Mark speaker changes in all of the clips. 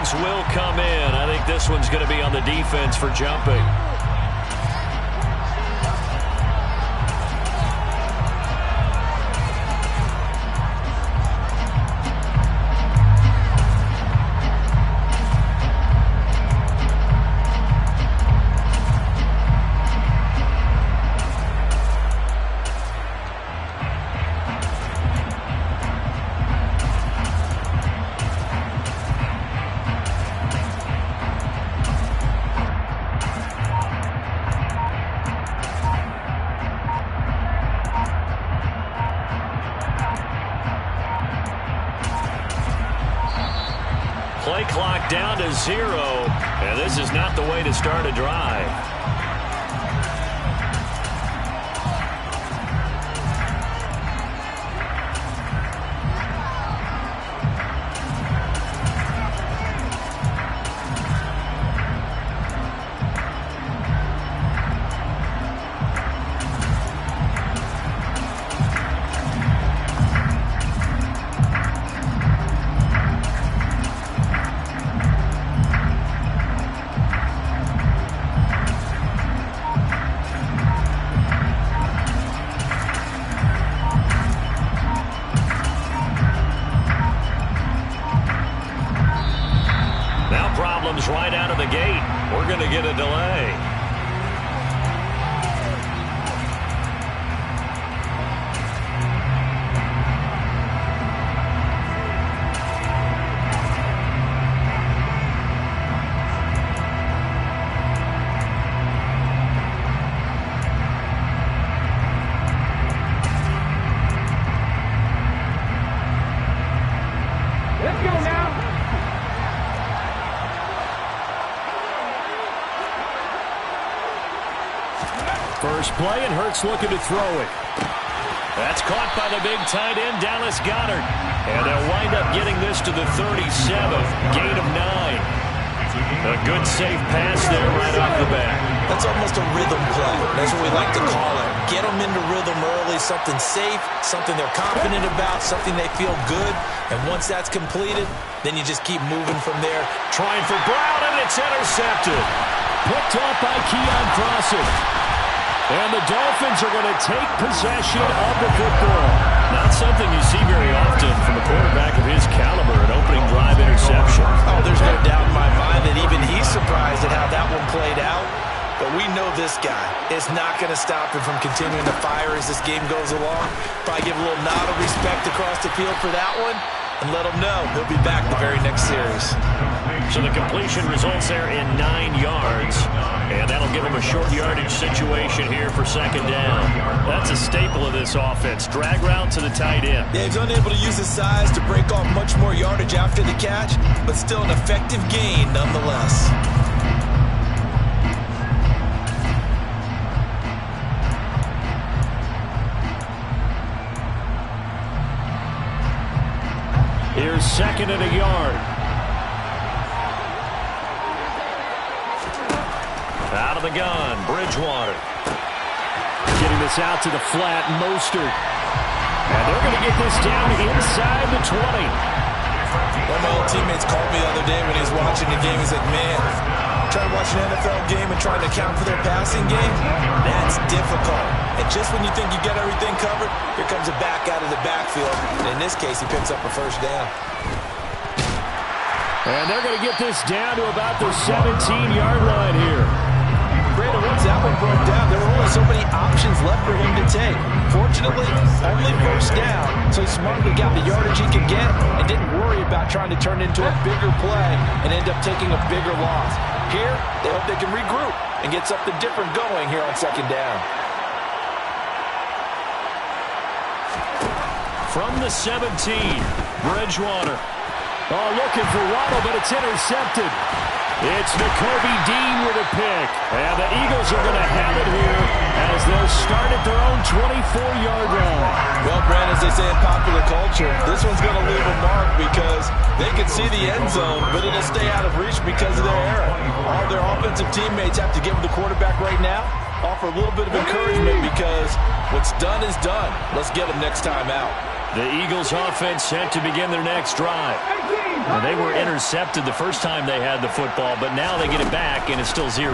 Speaker 1: flags will come in. I think this one's going to be on the defense for jumping. Play clock down to 0, and this is not the way to start a drive. Right out of the gate. We're going to get a delay.
Speaker 2: Let's go now.
Speaker 1: First play, and Hurts looking to throw it. That's caught by the big tight end, Dallas Goedert. And they'll wind up getting this to the 37. Gain of 9. A good, safe pass there right off the bat.
Speaker 3: That's almost a rhythm play. That's what we like to call it. Get them into rhythm early, something safe, something they're confident about, something they feel good. And once that's completed, then you just keep moving from there.
Speaker 1: Trying for Brown, and it's intercepted. Picked off by Keon Crossen. And the Dolphins are going to take possession of the football. Not something you see very often from a quarterback of his caliber, an opening drive interception.
Speaker 3: Oh, there's no doubt in my mind that even he's surprised at how that one played out. But we know this guy is not going to stop him from continuing to fire as this game goes along. Probably give a little nod of respect across the field for that one and let him know he'll be back the very next series.
Speaker 1: So the completion results there in 9 yards. And that'll give him a short yardage situation here for second down. That's a staple of this offense. Drag route to the tight end.
Speaker 3: Yeah, he's unable to use his size to break off much more yardage after the catch, but still an effective gain nonetheless.
Speaker 1: Here's second and a yard. Out of the gun, Bridgewater. Getting this out to the flat, Mostert. And they're going to get this down inside the 20.
Speaker 3: One of my old teammates called me the other day when he was watching the game. He's like, man, trying to watch an NFL game and trying to account for their passing game, that's difficult. And just when you think you get everything covered, here comes a back out of the backfield. And in this case, he picks up a first down.
Speaker 1: And they're going to get this down to about the 17-yard line here.
Speaker 3: Brandon, once that one broke down, there were only so many options left for him to take. Fortunately, only first down, so he smartly got the yardage he could get and didn't worry about trying to turn it into a bigger play and end up taking a bigger loss. Here, they hope they can regroup and get something different going here on second down.
Speaker 1: From the 17, Bridgewater. Oh, looking for Waddle, but it's intercepted. It's Nakobe Dean with a pick. And the Eagles are going to have it here as they'll start at their own 24-yard line.
Speaker 3: Well, Brandon, as they say in popular culture, this one's going to leave a mark because they can see the end zone, but it'll stay out of reach because of their error. All their offensive teammates have to give the quarterback right now, offer a little bit of encouragement because what's done is done. Let's get them next time out.
Speaker 1: The Eagles offense set to begin their next drive. And they were intercepted the first time they had the football, but now they get it back, and it's still 0-0.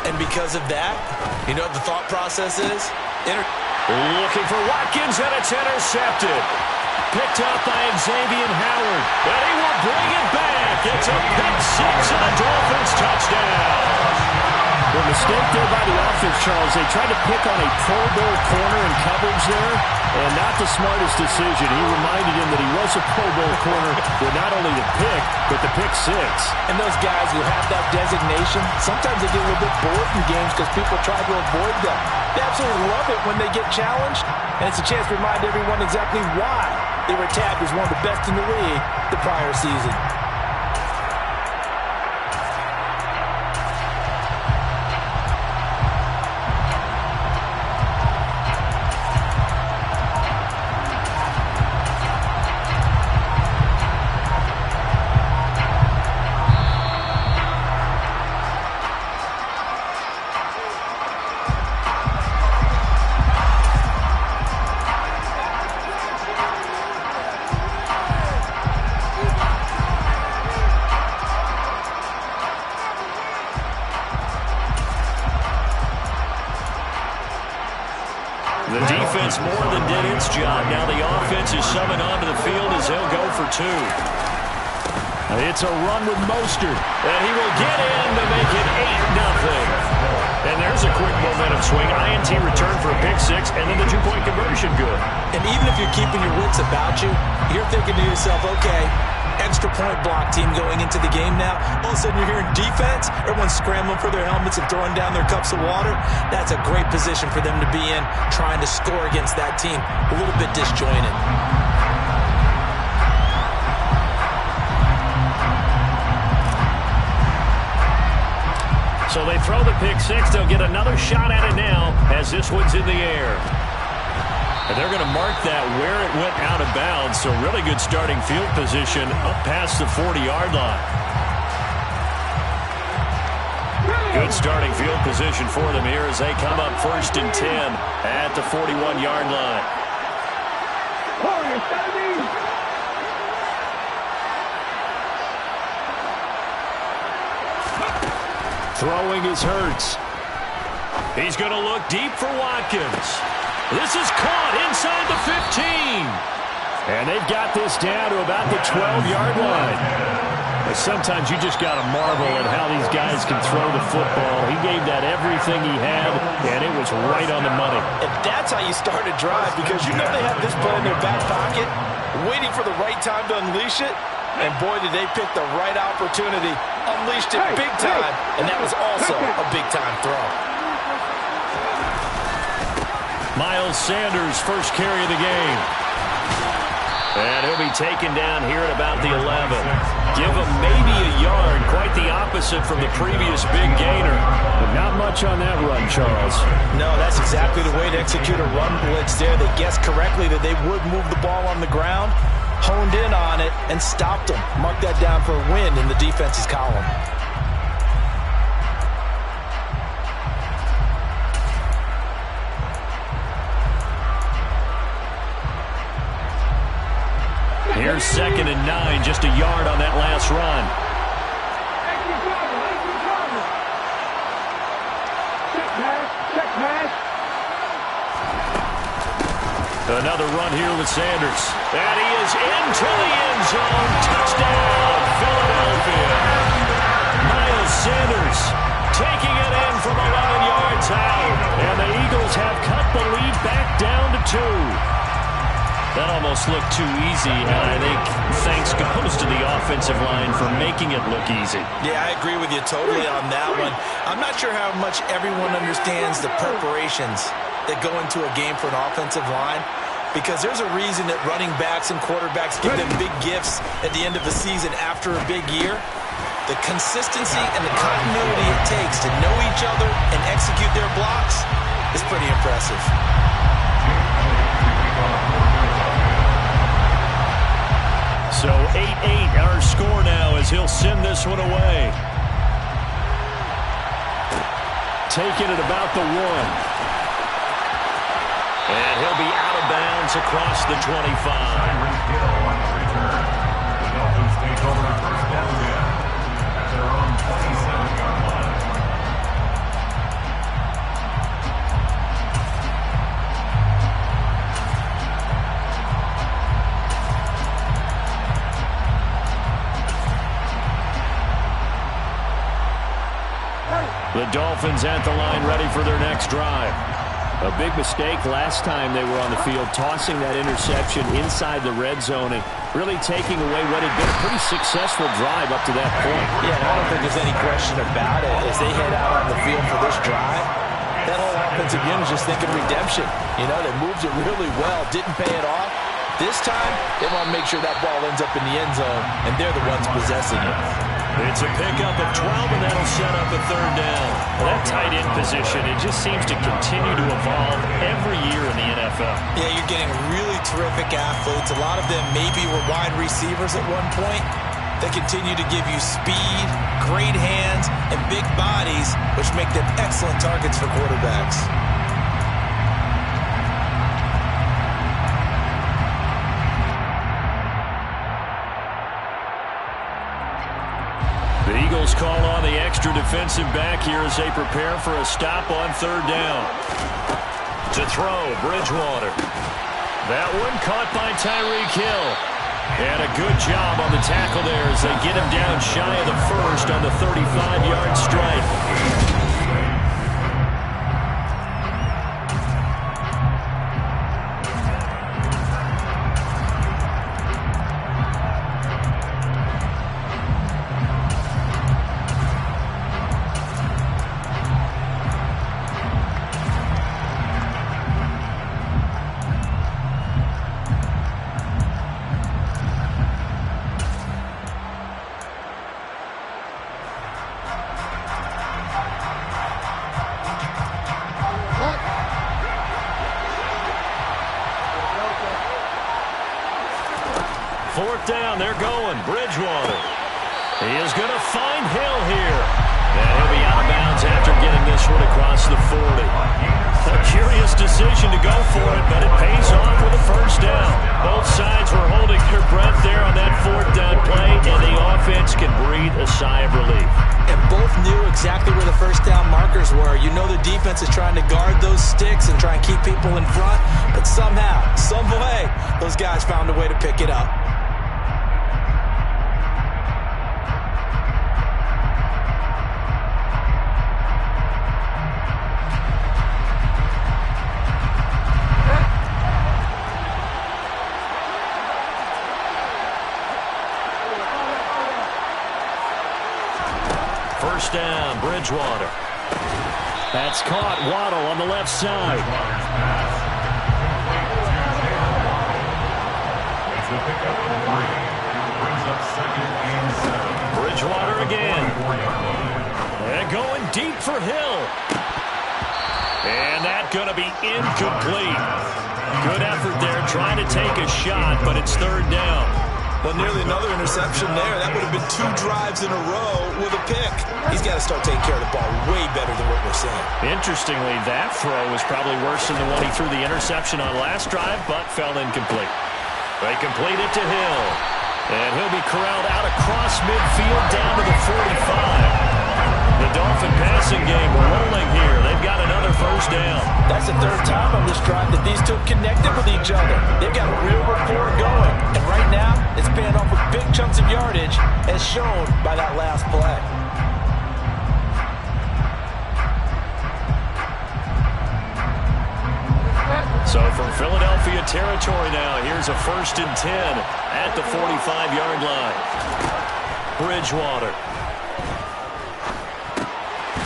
Speaker 2: And because of that, you know what the thought process is?
Speaker 1: Looking for Watkins, and it's intercepted. Picked up by Xavier Howard, and he will bring it back. It's a pick six, and the Dolphins touchdown. The mistake there by the offense, Charles, they tried to pick on a Pro Bowl corner in coverage there, and not the smartest decision. He reminded him that he was a Pro Bowl corner with not only the pick, but the pick six.
Speaker 3: And those guys who have that designation, sometimes they get a little bit bored in games because people try to avoid them. They absolutely love it when they get challenged, and it's a chance to remind everyone exactly why they were tagged as one of the best in the league the prior season.
Speaker 1: The defense more than did its job. Now the offense is summoned onto the field as they'll go for two. It's a run with Mostert, and he will get in to make it 8-0. And there's a quick momentum swing. INT return for a pick six, and then the two-point conversion good.
Speaker 3: And even if you're keeping your wits about you, you're thinking to yourself, okay, extra point block team going into the game now. All of a sudden you're hearing defense. Everyone's scrambling for their helmets and throwing down their cups of water. That's a great position for them to be in, trying to score against that team. A little bit disjointed.
Speaker 1: So they throw the pick six. They'll get another shot at it now as this one's in the air. And they're going to mark that where it went out of bounds. So really good starting field position up past the 40-yard line. Good starting field position for them here as they come up 1st and 10 at the 41-yard line. Throwing is Hurts. He's going to look deep for Watkins. This is caught inside the 15. And they've got this down to about the 12-yard line. But sometimes you just got to marvel at how these guys can throw the football. He gave that everything he had, and it was right on the money.
Speaker 3: And that's how you start a drive, because you know they have this play in their back pocket, waiting for the right time to unleash it. And boy, did they pick the right opportunity. Unleashed it big time, and that was also a big-time throw.
Speaker 1: Miles Sanders, first carry of the game. And he'll be taken down here at about the 11. Give him maybe a yard. Quite the opposite from the previous big gainer. But not much on that run, Charles.
Speaker 3: No, that's exactly the way to execute a run blitz there. They guessed correctly that they would move the ball on the ground, honed in on it, and stopped them. Mark that down for a win in the defense's column.
Speaker 1: Here's 2nd and 9, just a yard on that last run. Another run here with Sanders. And he is into the end zone. Touchdown, Philadelphia. Miles Sanders taking it in from 11 yards out. And the Eagles have cut the lead back down to 2. That almost looked too easy, and I think thanks goes to the offensive line for making it look easy.
Speaker 3: Yeah, I agree with you totally on that one. I'm not sure how much everyone understands the preparations that go into a game for an offensive line, because there's a reason that running backs and quarterbacks give them big gifts at the end of the season after a big year. The consistency and the continuity it takes to know each other and execute their blocks is pretty impressive.
Speaker 1: So 8-8 our score now as he'll send this one away. Taking it about the 1. And he'll be out of bounds across the 25. The Dolphins at the line ready for their next drive. A big mistake last time they were on the field, tossing that interception inside the red zone and really taking away what had been a pretty successful drive up to that point.
Speaker 3: Yeah, and I don't think there's any question about it. As they head out on the field for this drive, that whole offensive unit is just thinking redemption. You know, they moved it really well, didn't pay it off. This time, they want to make sure that ball ends up in the end zone, and they're the ones possessing it.
Speaker 1: It's a pickup of 12, and that'll set up a third down. Well, that tight end position, it just seems to continue to evolve every year in the NFL.
Speaker 2: Yeah, you're getting really terrific athletes. A lot of them maybe were wide receivers at one point. They continue to give you speed, great hands, and big bodies, which make them excellent targets for quarterbacks.
Speaker 1: The Eagles call on the extra defensive back here as they prepare for a stop on third down. To throw, Bridgewater. That one caught by Tyreek Hill. And a good job on the tackle there as they get him down shy of the first on the 35-yard strike. Fourth down, they're going. Bridgewater. He is going to find Hill here. And he'll be out of bounds after getting this one across the 40. A curious decision to go for it, but it pays off with a first down. Both sides were holding their breath there on that fourth down play, and the offense can breathe a sigh of relief.
Speaker 2: And both knew exactly where the first down markers were. You know the defense is trying to guard those sticks and try and keep people in front, but somehow, some way, those guys found a way to pick it up.
Speaker 1: First down, Bridgewater. That's caught. Waddle on the left side. Bridgewater again. And going deep for Hill. And that's going to be incomplete. Good effort there trying to take a shot, but it's third down.
Speaker 2: Well, nearly another interception there. That would have been 2 drives in a row with a pick. He's got to start taking care of the ball way better than what we're seeing.
Speaker 1: Interestingly, that throw was probably worse than the one he threw the interception on last drive, but fell incomplete. They complete it to Hill. And he'll be corralled out across midfield down to the 45. The Dolphin passing game rolling here. They've got another first down.
Speaker 3: That's the third time on this drive that these two connected with each other. They've got a real rapport going. And right now, it's paying off with big chunks of yardage, as shown by that last play.
Speaker 1: So from Philadelphia territory now, here's a 1st and 10 at the 45-yard line. Bridgewater.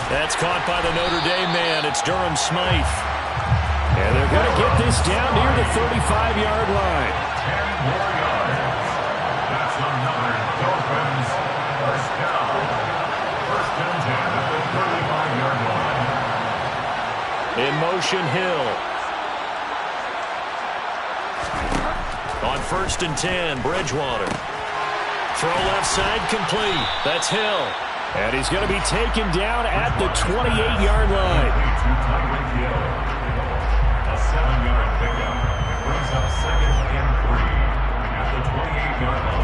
Speaker 1: That's caught by the Notre Dame man. It's Durham Smythe. And they're going to get this down near the 35-yard line.
Speaker 4: 10 more yards. That's another Dolphins first down. 1st and 10 at the 35-yard line.
Speaker 1: In motion, Hill. On 1st and 10, Bridgewater. Throw left side complete. That's Hill. And he's going to be taken down at the 28-yard line.
Speaker 4: A 7-yard pickup brings up 2nd and 3 at the 28-yard line.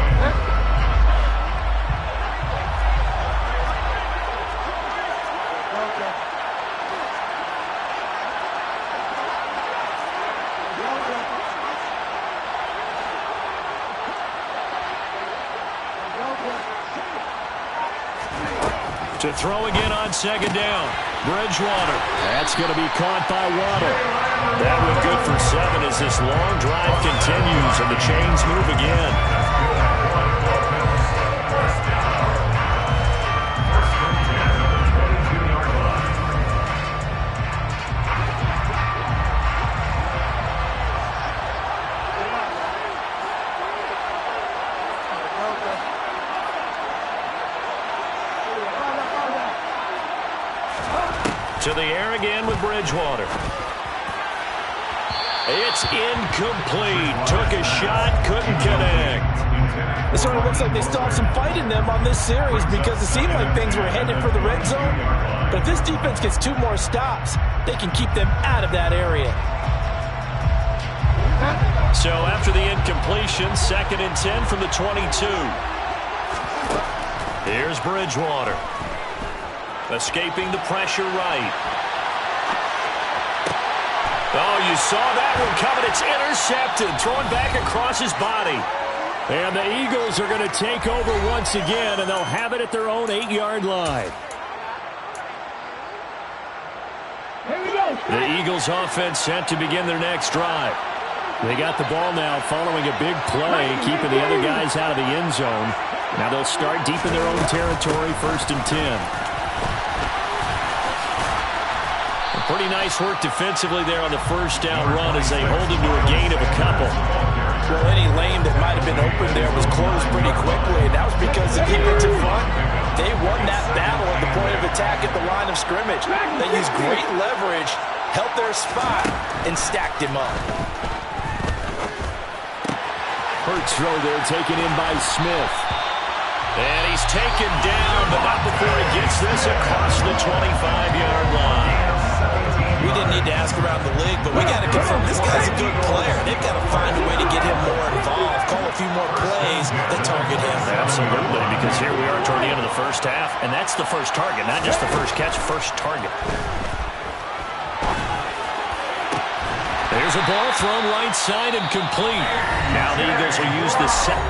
Speaker 1: To throw again on 2nd down. Bridgewater. That's going to be caught by Waddle. That went good for 7 as this long drive continues and the chains move again. To the air again with Bridgewater. It's incomplete. Took a shot, couldn't connect.
Speaker 3: It sort of looks like they still have some fight in them on this series because it seemed like things were headed for the red zone. But if this defense gets 2 more stops, they can keep them out of that area.
Speaker 1: So after the incompletion, 2nd and 10 from the 22. Here's Bridgewater. Escaping the pressure right. Oh, you saw that one coming. It's intercepted. Thrown back across his body. And the Eagles are going to take over once again, and they'll have it at their own 8-yard line. The Eagles offense set to begin their next drive. They got the ball now following a big play, keeping the other guys out of the end zone. Now they'll start deep in their own territory, 1st and 10. Pretty nice work defensively there on the 1st down run as they hold him to a gain of a couple.
Speaker 3: Well, any lane that might have been open there was closed pretty quickly, and that was because of defensive front. They won that battle at the point of attack at the line of scrimmage. They used great leverage, held their spot, and stacked him up.
Speaker 1: Curt's throw there taken in by Smith. And he's taken down, but not before he gets this across the 25-yard line.
Speaker 2: We didn't need to ask around the league, but we got to confirm this guy's a good player. They've got to find a way to get him more involved, call a few more plays that target him.
Speaker 1: Absolutely, because here we are toward the end of the 1st half, and that's the first target, not just the first catch, first target. There's a ball thrown right side and complete. Now the Eagles will use the set.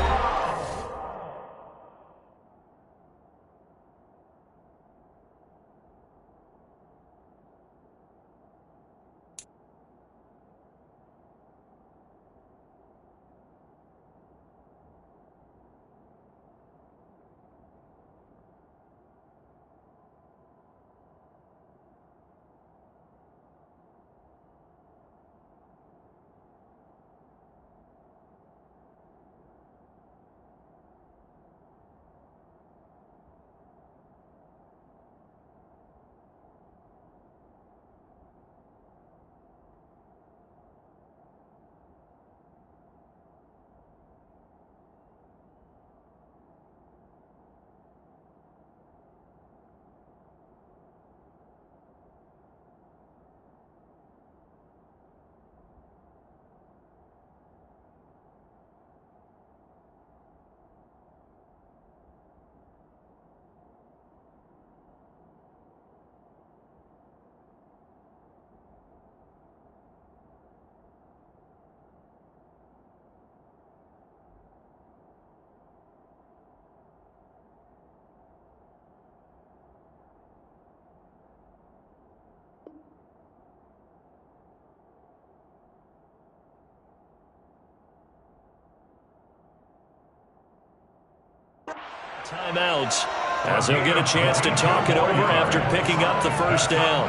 Speaker 1: Timeouts, as they'll get a chance to talk it over after picking up the 1st down.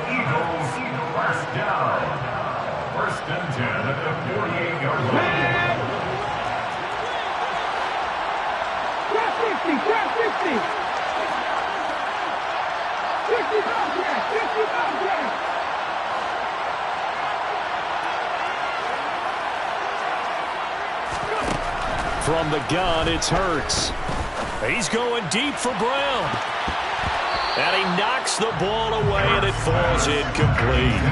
Speaker 4: Eagles, 1st down. 1st and 10 at the 48-yard line.
Speaker 5: Grab 50, grab 50. 50 pounds, yeah, 50 pounds, yeah.
Speaker 1: From the gun, it's Hurts. He's going deep for Brown. And he knocks the ball away, and it falls incomplete.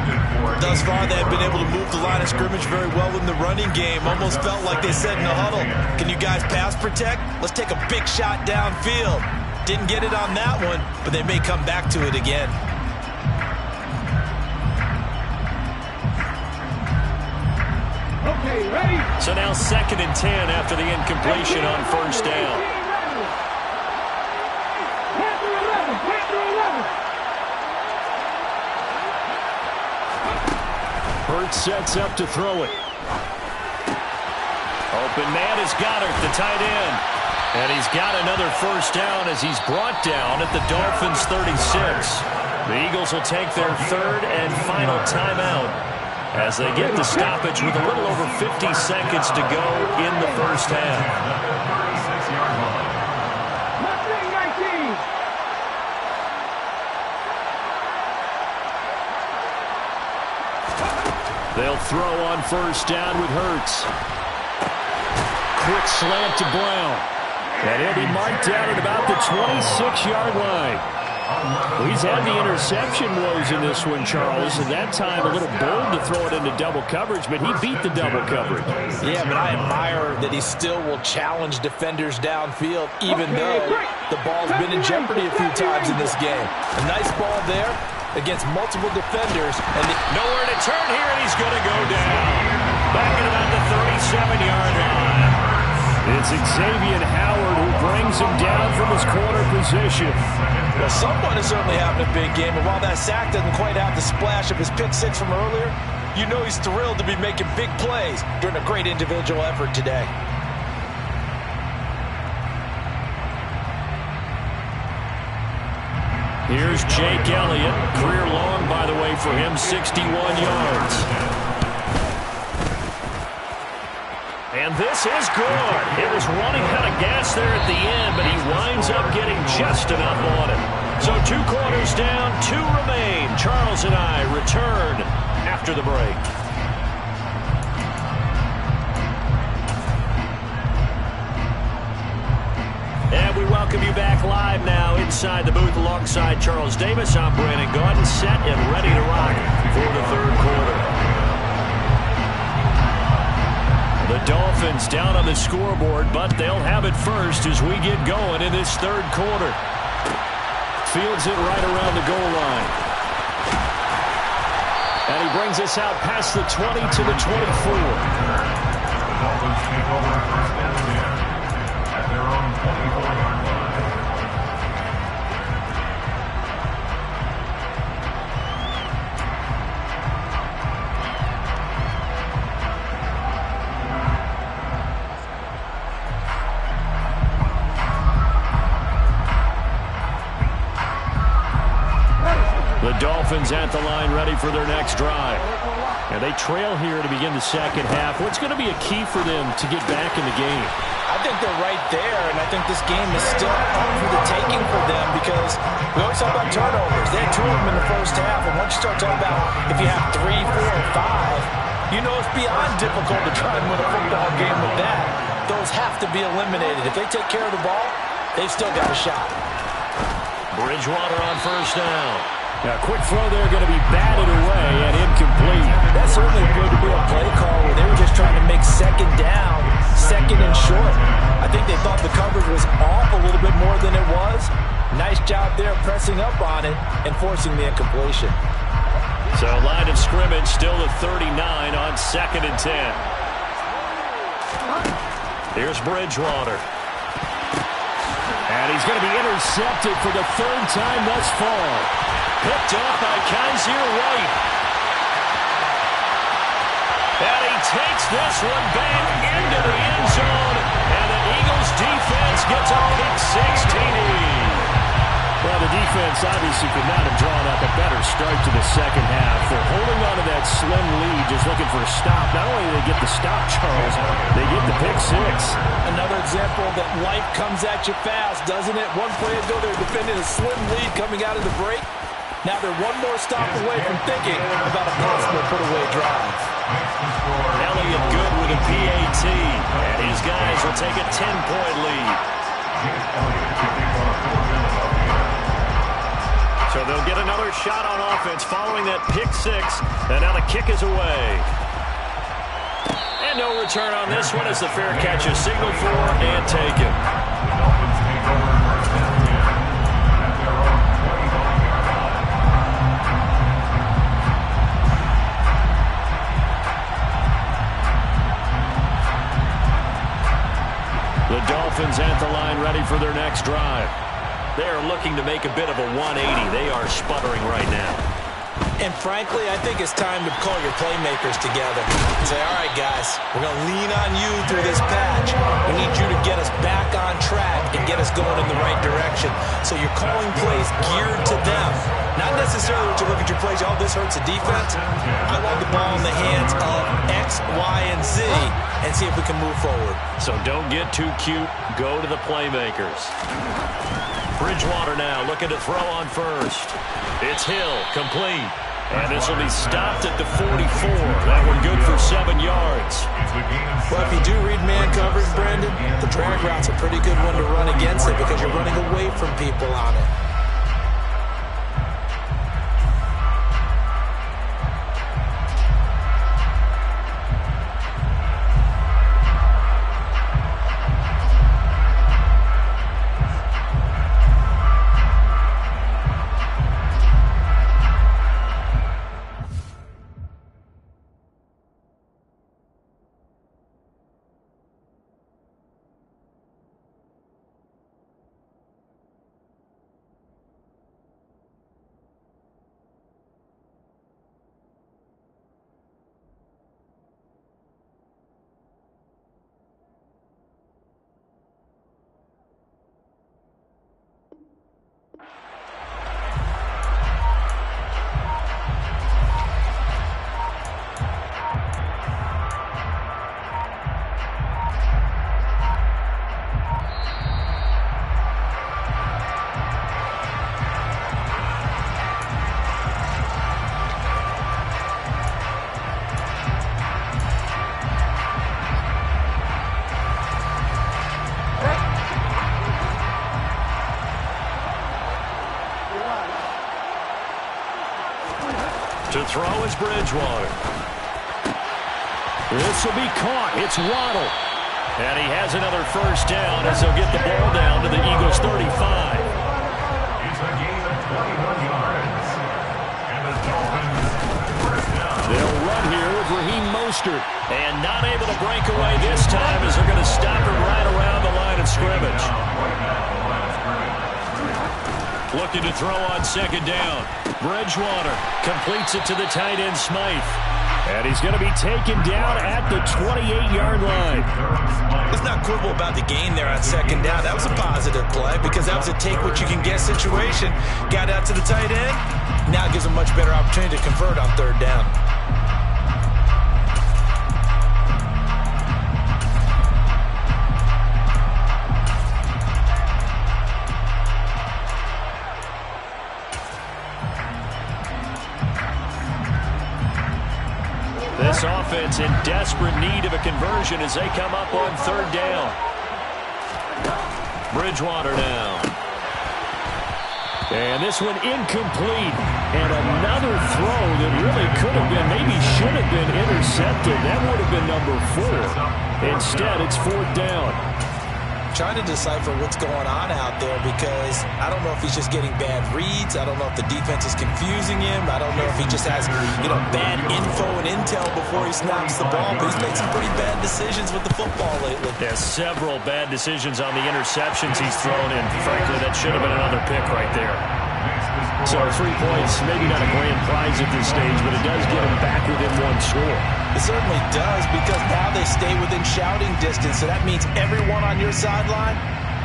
Speaker 2: Thus far, they've been able to move the line of scrimmage very well in the running game. Almost felt like they said in the huddle, can you guys pass protect? Let's take a big shot downfield. Didn't get it on that one, but they may come back to it again.
Speaker 5: Okay, ready?
Speaker 1: So now 2nd and 10 after the incompletion on 1st down.
Speaker 5: Panther 11, Panther 11.
Speaker 1: Curt sets up to throw it. Open man is Goddard, the tight end. And he's got another first down as he's brought down at the Dolphins' 36. The Eagles will take their third and final timeout as they get the stoppage with a little over 50 seconds to go in the first half. They'll throw on first down with Hurts. Quick slant to Brown. And he'll be marked down at about the 26-yard line. Well, he's had the interception woes in this one, Charles, and that time a little bold to throw it into double coverage, but he beat the double coverage.
Speaker 3: Yeah, but I admire that he still will challenge defenders downfield, even though the ball's been in jeopardy a few times in this game. A nice ball there against multiple defenders. And
Speaker 1: nowhere to turn here, and he's going to go down. Back at about the 37-yard line. It's Xavier Howard who brings him down from his corner position.
Speaker 3: Well, someone is certainly having a big game, and while that sack doesn't quite have the splash of his pick six from earlier, you know he's thrilled to be making big plays during a great individual effort today.
Speaker 1: Here's Jake Elliott. Career long, by the way, for him, 61 yards. And this is good. It was running out of gas there at the end, but he winds up getting just enough on it. So 2 quarters down, 2 remain. Charles and I return after the break. And we welcome you back live now inside the booth alongside Charles Davis. I'm Brandon Gaudin, set and ready to rock for the third quarter. The Dolphins down on the scoreboard, but they'll have it first as we get going in this third quarter. Fields it right around the goal line. And he brings us out past the 20 to the 24.
Speaker 4: The Dolphins take over first and 10 at their own 24-yard line.
Speaker 1: The Dolphins at the line ready for their next drive. And they trail here to begin the second half. What's going to be a key for them to get back in the game?
Speaker 3: I think they're right there, and I think this game is still up for the taking for them because we always talk about turnovers. They had 2 of them in the first half, and once you start talking about if you have 3, 4, or 5, you know it's beyond difficult to try and win a football game with that. Those have to be eliminated. If they take care of the ball, they've still got a shot.
Speaker 1: Bridgewater on first down. Now, a quick throw there going to be batted away and incomplete.
Speaker 3: That certainly appeared to be a play call where they were just trying to make second down, second and short. I think they thought the coverage was off a little bit more than it was. Nice job there pressing up on it and forcing the incompletion.
Speaker 1: So line of scrimmage still at 39 on 2nd and 10. Here's Bridgewater. And he's going to be intercepted for the 3rd time thus far. Picked off by Kaiser White. And he takes this one back into the end zone. And the Eagles defense gets a pick 6 TD. Well, the defense obviously could not have drawn up a better start to the second half. They're holding on to that slim lead, just looking for a stop. Not only do they get the stop, Charles, they get the pick 6.
Speaker 3: Another example that life comes at you fast, doesn't it? One play ago, they were defending a slim lead coming out of the break. Now they're one more stop away from thinking about a possible put-away drive.
Speaker 1: Elliott good with a PAT, and his guys will take a 10-point lead. So they'll get another shot on offense following that pick 6, and now the kick is away. And no return on this one as the fair catch is signaled for and taken. The Dolphins at the line ready for their next drive. They are looking to make a bit of a 180. They are sputtering right now.
Speaker 2: And frankly, I think it's time to call your playmakers together and say, all right, guys, we're going to lean on you through this patch. We need you to get us back on track and get us going in the right direction. So you're calling plays geared to them. Not necessarily what you look at your plays, oh, this hurts the defense. I want the ball in the hands of X, Y, and Z and see if we can move forward.
Speaker 1: So don't get too cute. Go to the playmakers. Bridgewater now looking to throw on first. It's Hill, complete. And this will be stopped at the 44. That one good for 7 yards.
Speaker 2: Well, if you do read man coverage, Brandon, the drag route's a pretty good one to run against it because you're running away from people on it.
Speaker 1: To throw is Bridgewater. This will be caught. It's Waddle. And he has another first down as they'll get the ball down to the Eagles' 35.
Speaker 4: It's a gain of 21 yards. And the Dolphins first down.
Speaker 1: They'll run here with Raheem Mostert. And not able to break away this time as they're going to stop him right around the line of scrimmage. Looking to throw on second down. Bridgewater completes it to the tight end Smythe. And he's going to be taken down at the 28-yard line.
Speaker 2: Let's not quibble about the gain there on second down. That was a positive play because that was a take-what-you-can-get situation. Got out to the tight end. Now it gives him a much better opportunity to convert on third down.
Speaker 1: This offense in desperate need of a conversion as they come up on third down. Bridgewater now. And this one incomplete. And another throw that really could have been, maybe should have been intercepted. That would have been number 4. Instead, it's fourth down.
Speaker 2: Trying to decipher what's going on out there because I don't know if he's just getting bad reads. I don't know if the defense is confusing him. I don't know if he just has, bad info and intel before he snaps the ball. But he's made some pretty bad decisions with the football lately.
Speaker 1: There's several bad decisions on the interceptions he's thrown in. Frankly, that should have been another pick right there. So 3 points, maybe not a grand prize at this stage, but it does get him back within 1 score.
Speaker 2: It certainly does because now they stay within shouting distance, so that means everyone on your sideline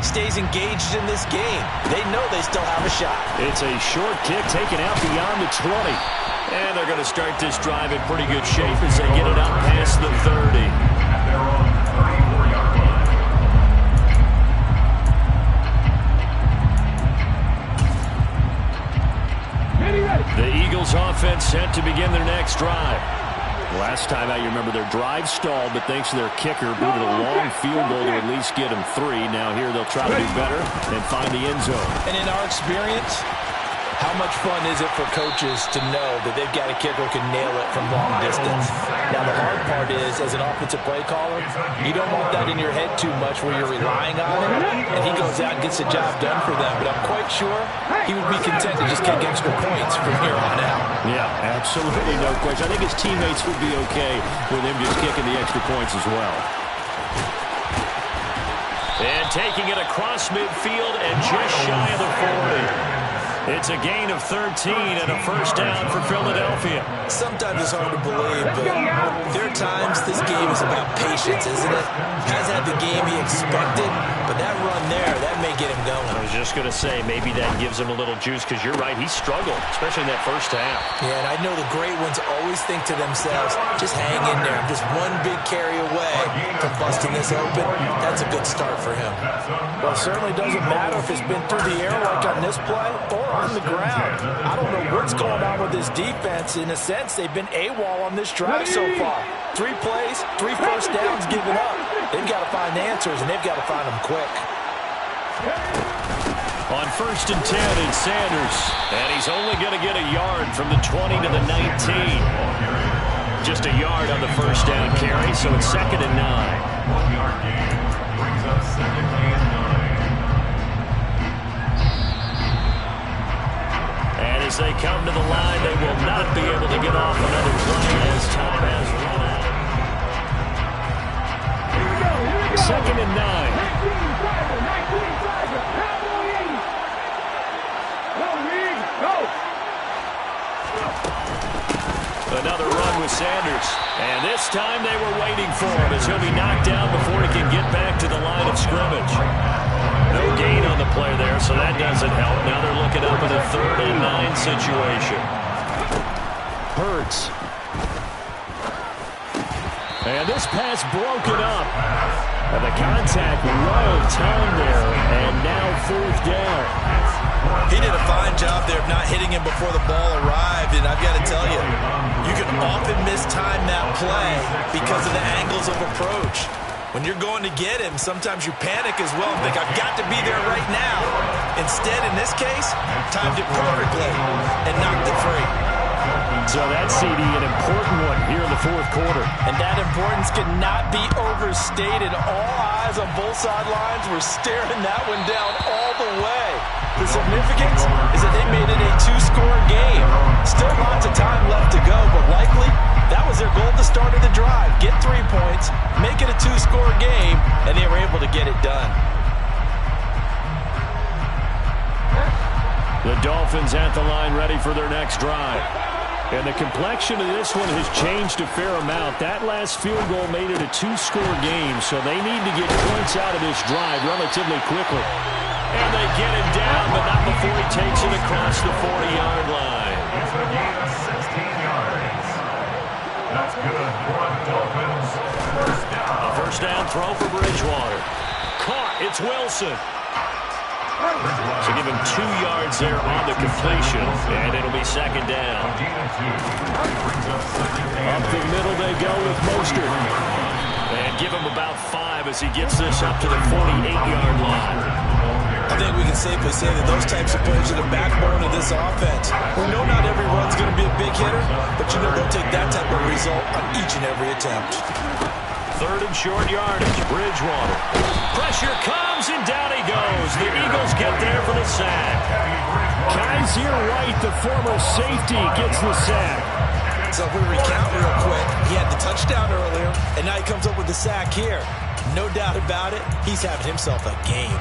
Speaker 2: stays engaged in this game. They know they still have a shot.
Speaker 1: It's a short kick taken out beyond the 20. And they're going to start this drive in pretty good shape as they get it out past the 30.
Speaker 4: At their own 34-yard line.
Speaker 1: The Eagles offense set to begin their next drive. Last time out, you remember their drive stalled, but thanks to their kicker, booted a long field goal to at least get them 3. Now here they'll try to do better and find the end zone.
Speaker 2: And in our experience, how much fun is it for coaches to know that they've got a kicker who can nail it from long distance? Now, the hard part is, as an offensive play caller, you don't want that in your head too much where you're relying on him, and he goes out and gets the job done for them. But I'm quite sure he would be content to just kick extra points from here on out.
Speaker 1: Yeah, absolutely, no question. I think his teammates would be okay with him just kicking the extra points as well. And taking it across midfield and just shy of the 40. It's a gain of 13 and a first down for Philadelphia. Philadelphia.
Speaker 2: Sometimes it's hard to believe, but there are times this game is about patience, isn't it? Has had the game he expected, but that run there, that may get him going.
Speaker 1: I was just going to say, maybe that gives him a little juice, because you're right, he struggled, especially in that first half.
Speaker 2: Yeah, and I know the great ones always think to themselves, just hang in there. I'm just one big carry away from busting this open. That's a good start for him.
Speaker 3: Well, it certainly doesn't matter if it's been through the air like on this play or on the ground. I don't know what's going on with this defense. In a sense, they've been AWOL on this drive so far. 3 plays, 3 first downs given up. They've got to find answers, and they've got to find them quick.
Speaker 1: On 1st and 10, it's Sanders. And he's only going to get a yard from the 20 to the 19. Just a yard on the first down carry, so it's 2nd and 9.
Speaker 4: 1-yard gain brings up 2nd and 9.
Speaker 1: And as they come to the line, they will not be able to get off another play as time has run out. 2nd and 9. Another run with Sanders. And this time they were waiting for him as he'll be knocked down before he can get back to the line of scrimmage. No gain on the play there, so that doesn't help. Now they're looking up in a 3rd and 9 situation. Hurts. And this pass broken up. And the contact well timed there, and now 4th down.
Speaker 2: He did a fine job there of not hitting him before the ball arrived, and I've got to tell you, you can often mistime that play because of the angles of approach. When you're going to get him, sometimes you panic as well and think, I've got to be there right now. Instead, in this case, timed it perfectly and knocked it free.
Speaker 1: So that CD, an important one here in the 4th quarter.
Speaker 3: And that importance cannot be overstated. All eyes on both sidelines were staring that one down all the way. The significance is that they made it a 2-score game. Still lots of time left to go, but likely that was their goal at the start of the drive. Get 3 points, make it a 2-score game, and they were able to get it done.
Speaker 1: The Dolphins at the line ready for their next drive. And the complexion of this one has changed a fair amount. That last field goal made it a 2-score game, so they need to get points out of this drive relatively quickly. And they get him down, but not before he takes it across the 40-yard line.
Speaker 4: It's a gain of 16 yards. That's good for the Dolphins. 1st down.
Speaker 1: A 1st down throw for Bridgewater. Caught. It's Wilson. So give him 2 yards there on the completion, and it'll be 2nd down. Up the middle they go with Mostert. And give him about 5 as he gets this up to the 48-yard line.
Speaker 2: I think we can safely say that those types of plays are the backbone of this offense. We know not every run's going to be a big hitter, but you know they'll take that type of result on each and every attempt.
Speaker 1: 3rd and short yardage. Bridgewater. Pressure comes, and down he goes. The Eagles get there for the sack. Kaiser White, the former safety, gets the sack.
Speaker 2: So if we recount real quick, he had the touchdown earlier, and now he comes up with the sack here. No doubt about it, he's having himself a game.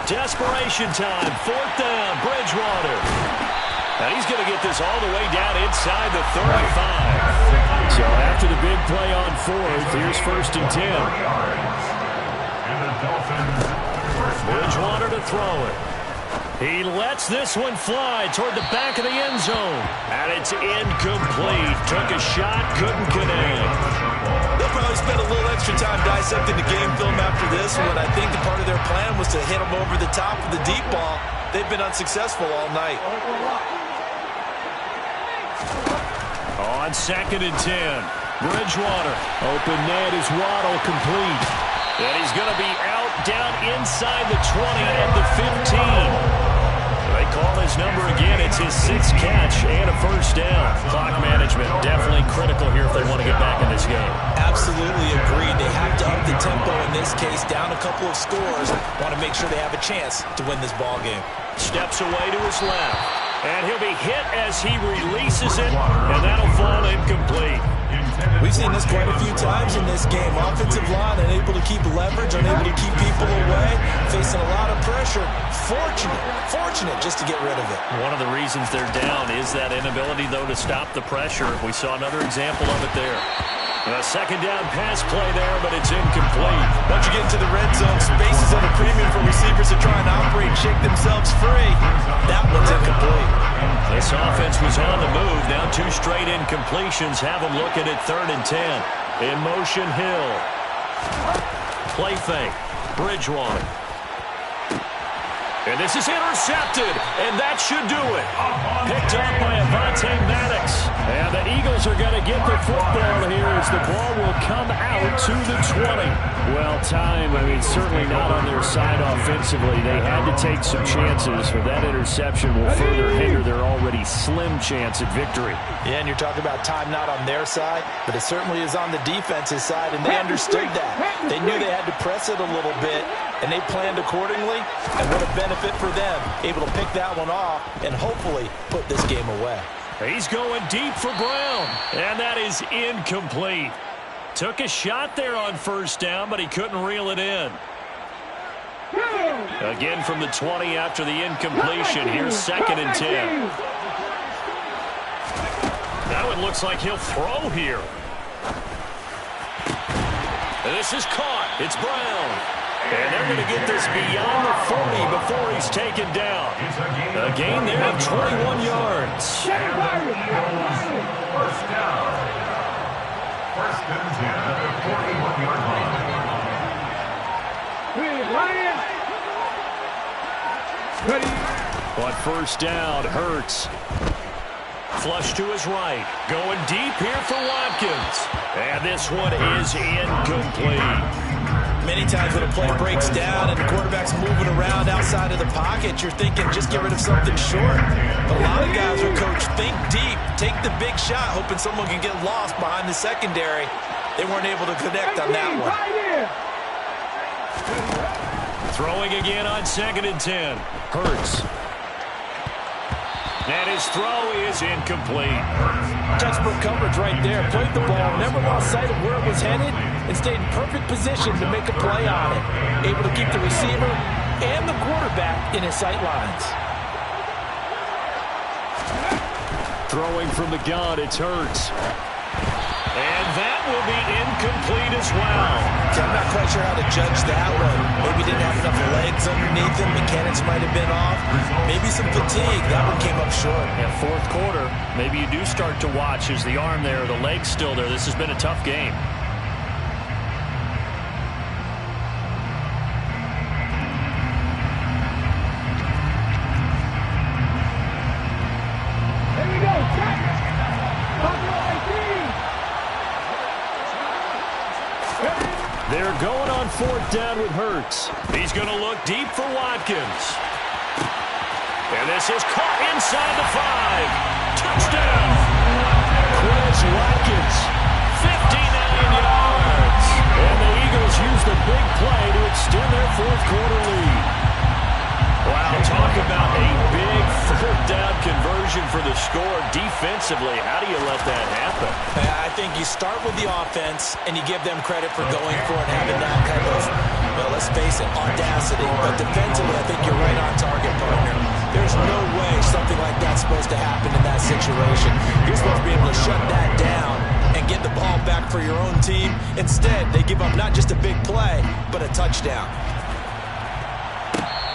Speaker 1: Desperation time. 4th down. Bridgewater. And he's going to get this all the way down inside the 35. So after the big play on 4th, here's 1st and 10. Bridgewater to throw it. He lets this one fly toward the back of the end zone. And it's incomplete. Took a shot, couldn't connect.
Speaker 2: They'll probably spend a little extra time dissecting the game film after this one. I think the part of their plan was to hit them over the top of the deep ball. They've been unsuccessful all night.
Speaker 1: On 2nd and 10, Bridgewater. Open net is Waddle, complete. And he's going to be out down inside the 20 and the 15. They call his number again. It's his 6th catch and a 1st down. Clock management definitely critical here if they want to get back in this game.
Speaker 2: Absolutely agreed. They have to up the tempo this case, down a couple of scores, want to make sure they have a chance to win this ball game.
Speaker 1: Steps away to his left. And he'll be hit as he releases it, and that'll fall incomplete.
Speaker 2: We've seen this quite a few times in this game. Offensive line unable to keep leverage, unable to keep people away, facing a lot of pressure. Fortunate just to get rid of it.
Speaker 1: One of the reasons they're down is that inability, though, to stop the pressure. We saw another example of it there. A second down pass play there, but it's incomplete.
Speaker 2: Once you get into the red zone, spaces at a premium for receivers to try and operate, shake themselves free. That one's incomplete.
Speaker 1: This offense was on the move. Now 2 straight incompletions have them looking at 3rd and 10. In motion, Hill. Play fake. Bridgewater. And this is intercepted, and that should do it. Picked up by Avonte Maddox. And the Eagles are going to get the football here as the ball will come out to the 20. Well, time, certainly not on their side offensively. They had to take some chances, but that interception will further hinder their already slim chance at victory.
Speaker 3: Yeah, and you're talking about time not on their side, but it certainly is on the defense's side, and they understood that. They knew they had to press it a little bit, and they planned accordingly, and what a benefit for them, able to pick that one off and hopefully put this game away.
Speaker 1: He's going deep for Brown, and that is incomplete. Took a shot there on 1st down, but he couldn't reel it in. Again from the 20 after the incompletion. Here's 2nd and 10. Now it looks like he'll throw here. And this is caught. It's Brown. And they're going to get this beyond the 40 before he's taken down. A gain there of 21 yards.
Speaker 4: First down. 1st and 10 at the 41-yard line.
Speaker 1: On 1st down, Hurts. Flush to his right. Going deep here for Watkins. And this one is incomplete.
Speaker 2: Many times when a play breaks down and the quarterback's moving around outside of the pocket, you're thinking just get rid of something short. But a lot of guys are coached, think deep, take the big shot, hoping someone can get lost behind the secondary. They weren't able to connect on that one.
Speaker 1: Throwing again on 2nd and 10. Hurts. And his throw is incomplete.
Speaker 3: Textbook coverage right there. Played the ball, never lost sight of where it was headed, and stayed in perfect position to make a play on it. Able to keep the receiver and the quarterback in his sight lines.
Speaker 1: Throwing from the gun, it's Hurts. And that will be incomplete as well.
Speaker 2: I'm not quite sure how to judge that one. Maybe didn't have enough legs underneath him. Mechanics might have been off. Maybe some fatigue. That one came up short.
Speaker 1: Yeah, 4th quarter, maybe you do start to watch. Is the arm there, the leg's still there? This has been a tough game. They're going on 4th down with Hurts. He's going to look deep for Watkins. And this is caught inside the 5. Touchdown. Chris Watkins, 59 yards. And the Eagles use the big play to extend their 4th quarter lead. Wow, talk about a big 4th down conversion for the score. Defensively, how do you let that happen?
Speaker 2: I think you start with the offense, and you give them credit for going for it, having that kind of, well, let's face it, audacity. But defensively, I think you're right on target, partner. There's no way something like that's supposed to happen in that situation. You're supposed to be able to shut that down and get the ball back for your own team. Instead, they give up not just a big play, but a touchdown.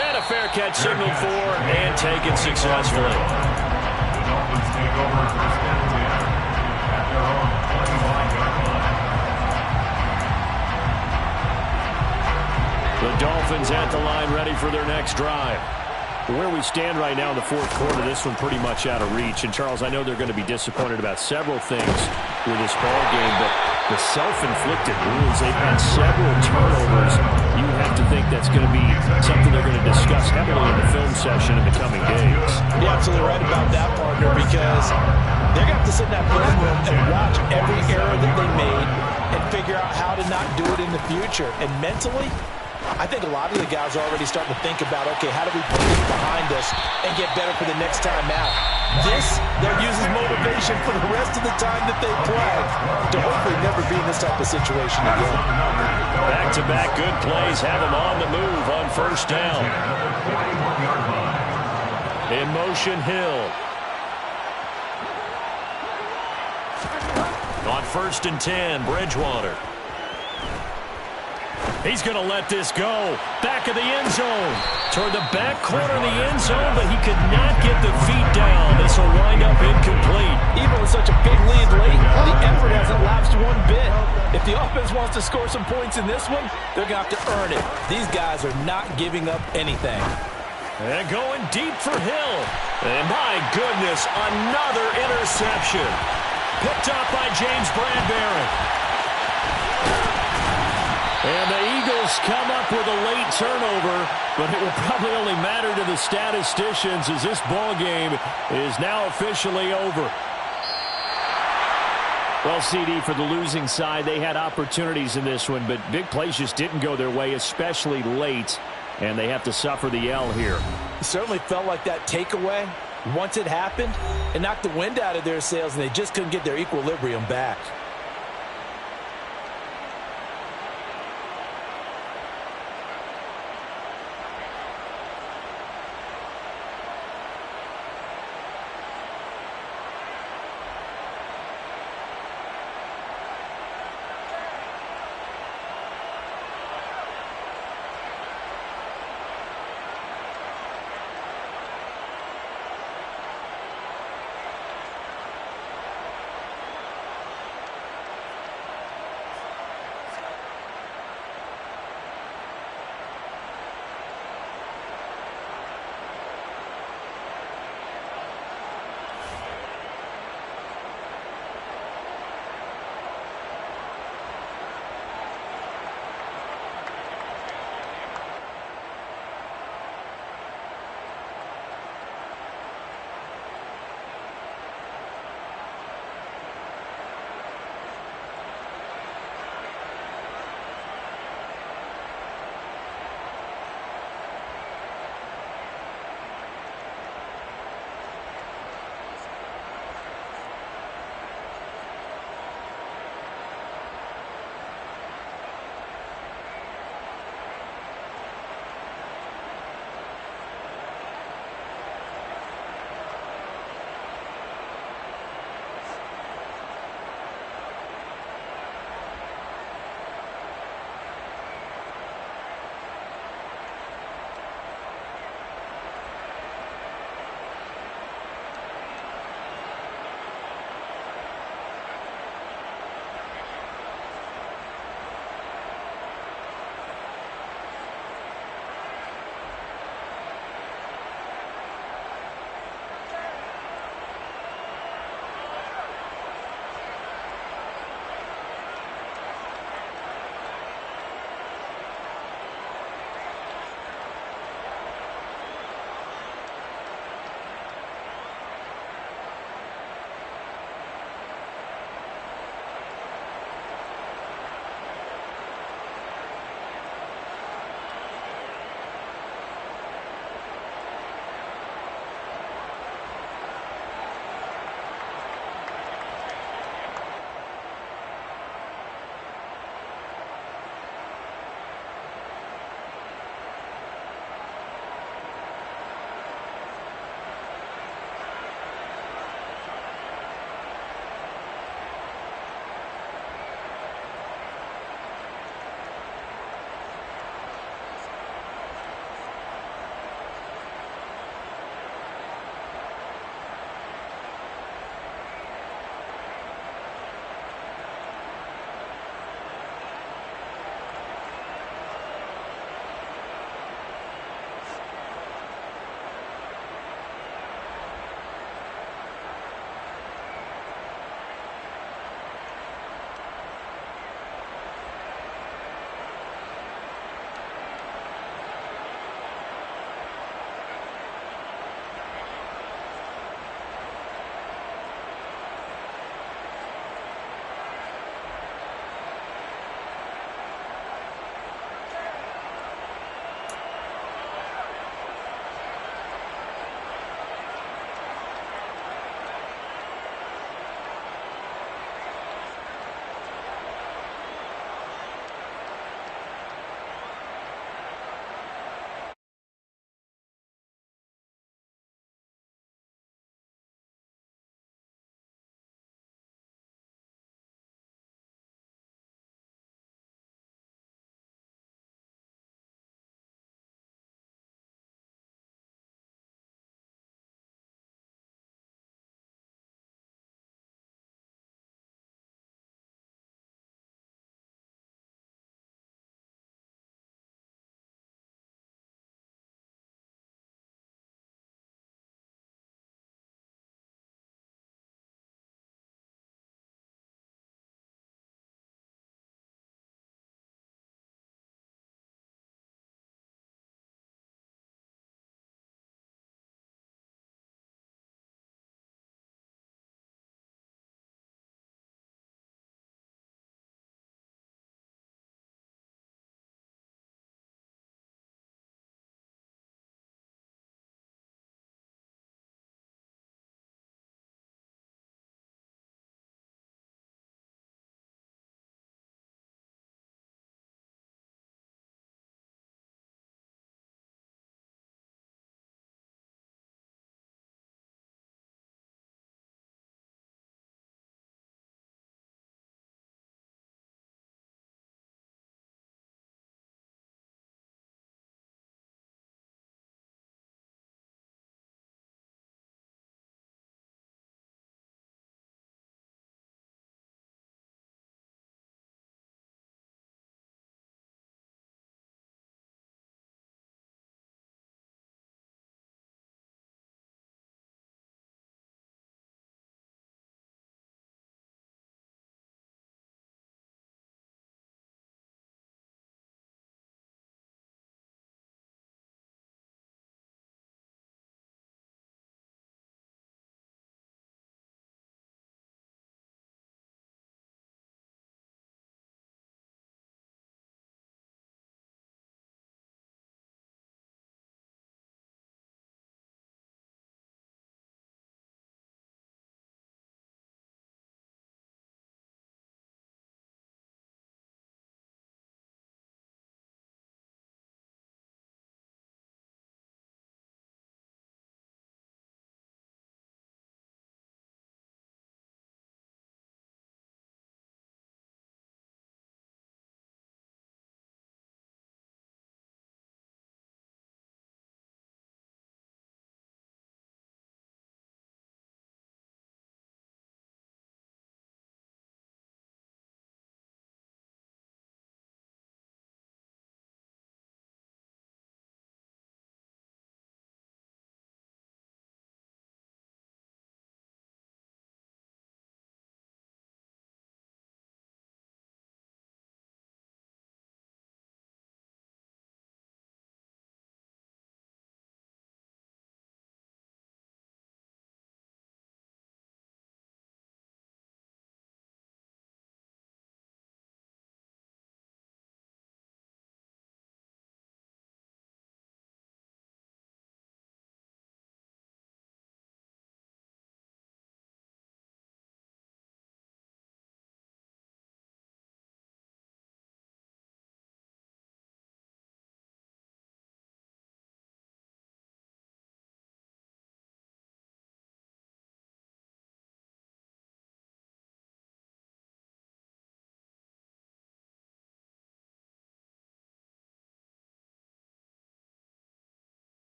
Speaker 1: And a fair catch signaled for and taken successfully.
Speaker 4: The Dolphins take over 1st and 10 at their own 21-yard line.
Speaker 1: The Dolphins at the line ready for their next drive. Where we stand right now in the 4th quarter, this one pretty much out of reach. And, Charles, I know they're going to be disappointed about several things with this ball game, but the self-inflicted wounds, they've had several turnovers. You have to think that's going to be something they're going to discuss heavily in the film session in the coming days.
Speaker 3: You're absolutely right about that, partner, because they're going to have to sit in that film room and watch every error that they made, and figure out how to not do it in the future. And mentally, I think a lot of the guys are already starting to think about, okay, how do we put this behind us and get better for the next time out? This, they'll use as motivation for the rest of the time that they play to hopefully never be in this type of situation again.
Speaker 1: Back-to-back good plays have them on the move on first down. In motion, Hill. On 1st and 10, Bridgewater. He's going to let this go. Back of the end zone. Toward the back corner of the end zone, but he could not get the feet down. This will wind up incomplete.
Speaker 3: Even with such a big lead late, the effort hasn't lapsed one bit. If the offense wants to score some points in this one, they're going to have to earn it. These guys are not giving up anything.
Speaker 1: And going deep for Hill. And my goodness, another interception. Picked up by James Bradbury. And the Eagles come up with a late turnover, but it will probably only matter to the statisticians as this ball game is now officially over. Well, CD, for the losing side, they had opportunities in this one, but big plays just didn't go their way, especially late, and they have to suffer the L here.
Speaker 3: It certainly felt like that takeaway, once it happened, it knocked the wind out of their sails, and they just couldn't get their equilibrium back.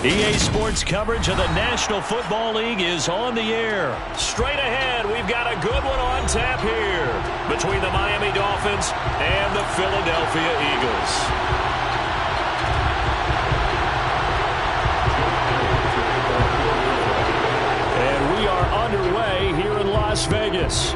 Speaker 1: EA Sports coverage of the National Football League is on the air. Straight ahead, we've got a good one on tap here between the Miami Dolphins and the Philadelphia Eagles. And we are underway here in Las Vegas.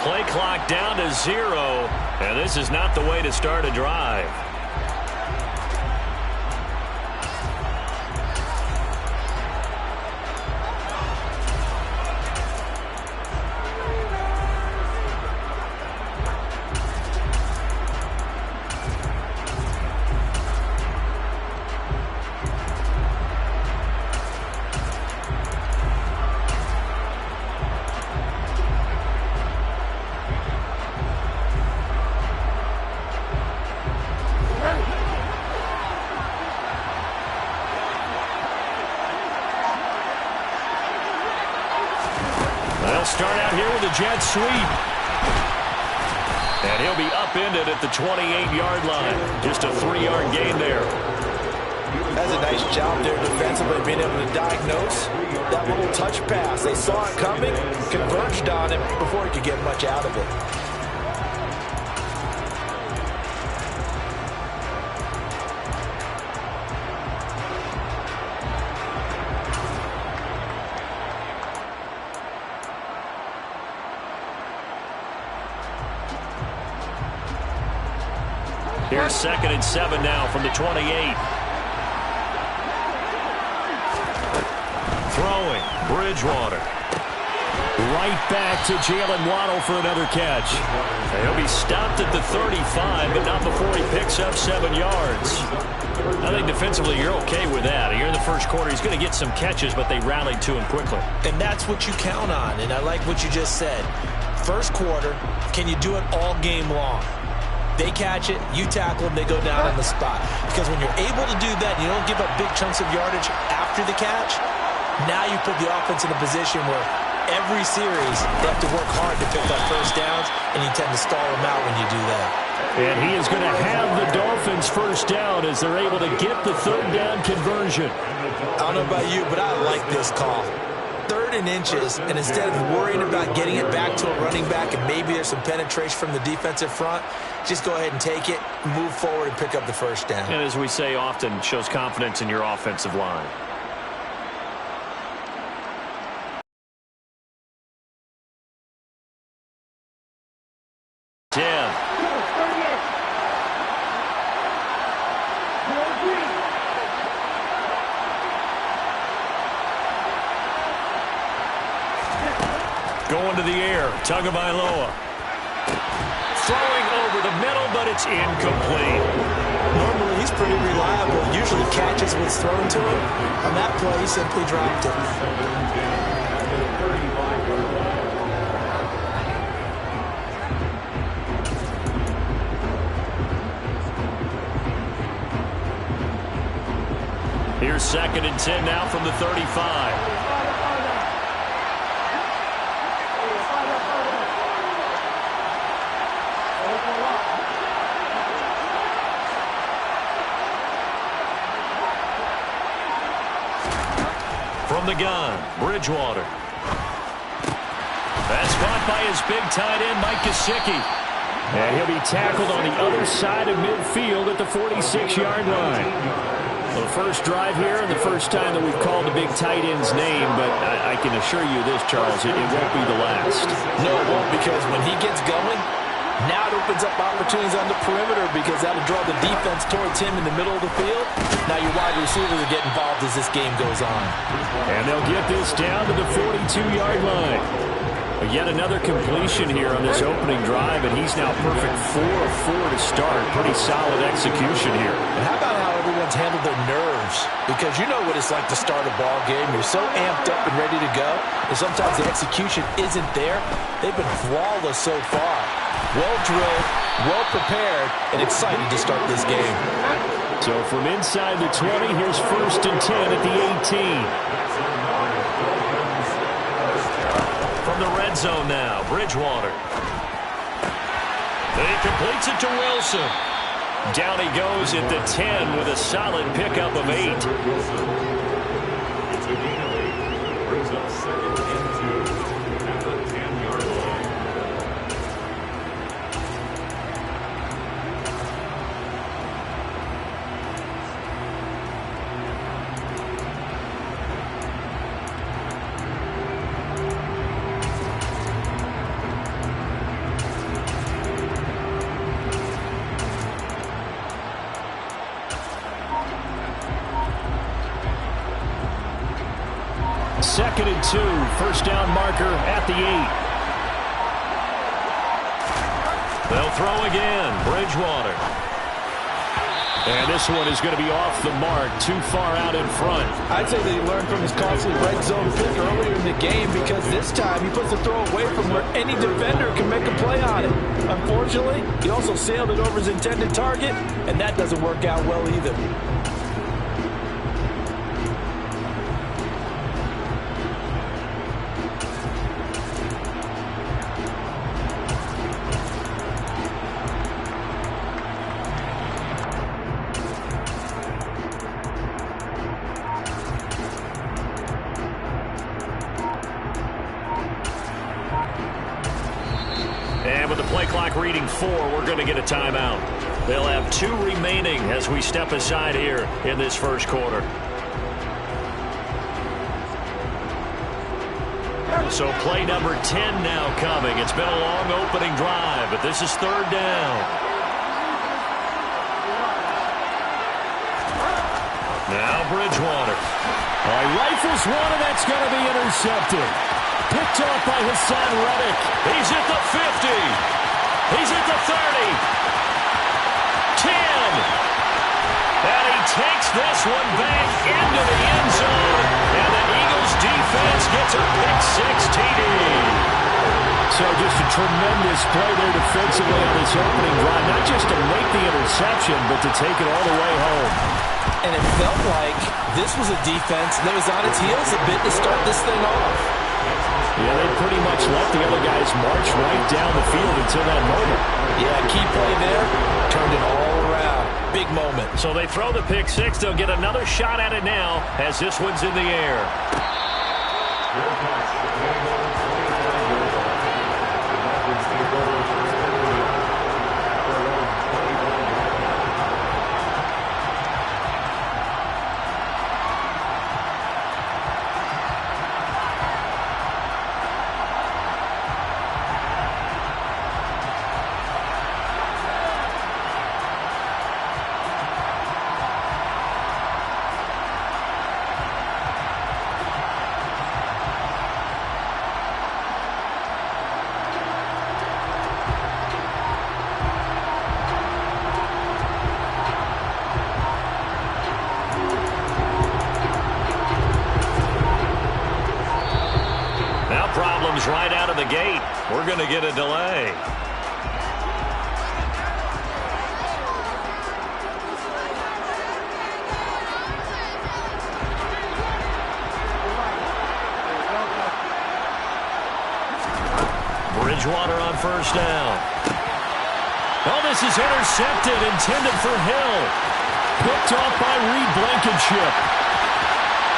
Speaker 1: Play clock down to 0, and this is not the way to start a drive. They'll start out here with a jet sweep. And he'll be upended at the 28-yard line. Just a 3-yard gain there.
Speaker 2: That's a nice job there defensively, being able to diagnose that little touch pass. They saw it coming, converged on him before he could get much out of it.
Speaker 1: Here's 2nd and 7 now from the 28. Throwing, Bridgewater. Right back to Jalen Waddle for another catch. He'll be stopped at the 35, but not before he picks up 7 yards. I think defensively you're okay with that. Here in the first quarter, he's going to get some catches, but they rallied to him quickly.
Speaker 2: And that's what you count on, and I like what you just said. First quarter, can you do it all game long? They catch it, you tackle them, they go down on the spot. Because when you're able to do that, you don't give up big chunks of yardage after the catch, now you put the offense in a position where every series they have to work hard to pick up first downs, and you tend to stall them out when you do that.
Speaker 1: And he is going to have the Dolphins first down as they're able to get the 3rd down conversion.
Speaker 2: I don't know about you, but I like this call. 3rd and inches, and instead of worrying about getting it back to a running back and maybe there's some penetration from the defensive front, just go ahead and take it, move forward, and pick up the first down.
Speaker 1: And as we say often, shows confidence in your offensive line. Going to the air, Tagovailoa. Throwing over the middle, but it's incomplete.
Speaker 2: Normally, he's pretty reliable. Usually catches what's thrown to him. On that play, he simply dropped it.
Speaker 1: Here's 2nd and 10 now from the 35. From the gun, Bridgewater. That's caught by his big tight end, Mike Gesicki. And he'll be tackled on the other side of midfield at the 46-yard line. Well, the first drive here and the first time that we've called the big tight end's name, but I can assure you this, Charles, it won't be the last.
Speaker 3: No, it won't, because when he gets going, now it opens up opportunities on the perimeter because that'll draw the defense towards him in the middle of the field. Now your wide receivers will get involved as this game goes on.
Speaker 1: And they'll get this down to the 42-yard line. Yet another completion here on this opening drive, and he's now perfect 4 of 4 to start. Pretty solid execution here.
Speaker 3: And how about how everyone's handled their nerves? Because you know what it's like to start a ball game. You're so amped up and ready to go, and sometimes the execution isn't there. They've been flawless so far. Well drilled, well prepared, and excited to start this game.
Speaker 1: So from inside the 20, here's 1st and 10 at the 18. From the red zone now, Bridgewater. He completes it to Wilson. Down he goes at the 10 with a solid pickup of 8.
Speaker 4: It's a gain of 8. Brings up 2nd and 2 at the 10-yard line.
Speaker 1: Second and 2, first down marker at the 8. They'll throw again, Bridgewater. And this one is going to be off the mark, too far out in front.
Speaker 3: I'd say that he learned from his costly red zone pick earlier in the game, because this time he puts the throw away from where any defender can make a play on it. Unfortunately, he also sailed it over his intended target, and that doesn't work out well either.
Speaker 1: And with the play clock reading 4, we're going to get a timeout. They'll have 2 remaining as we step aside here in this first quarter. So play number 10 now coming. It's been a long opening drive, but this is 3rd down. Now Bridgewater. He rifles one, and that's going to be intercepted. Picked off by Hassan Reddick. He's at the 50. He's at the 30. 10. And he takes this one back into the end zone. And the Eagles defense gets a pick-6 TD. So just a tremendous play there defensively on this opening drive. Not just to make the interception, but to take it all the way home.
Speaker 3: And it felt like this was a defense that was on its heels a bit to start this thing off.
Speaker 1: Yeah, they pretty much let the other guys march right down the field until that moment.
Speaker 3: Yeah, key play there, turned it all around. Big moment.
Speaker 1: So they throw the pick-6. They'll get another shot at it now as this one's in the air. Problems right out of the gate. We're going to get a delay. Bridgewater on first down. Oh, this is intercepted, intended for Hill. Picked off by Reed Blankenship.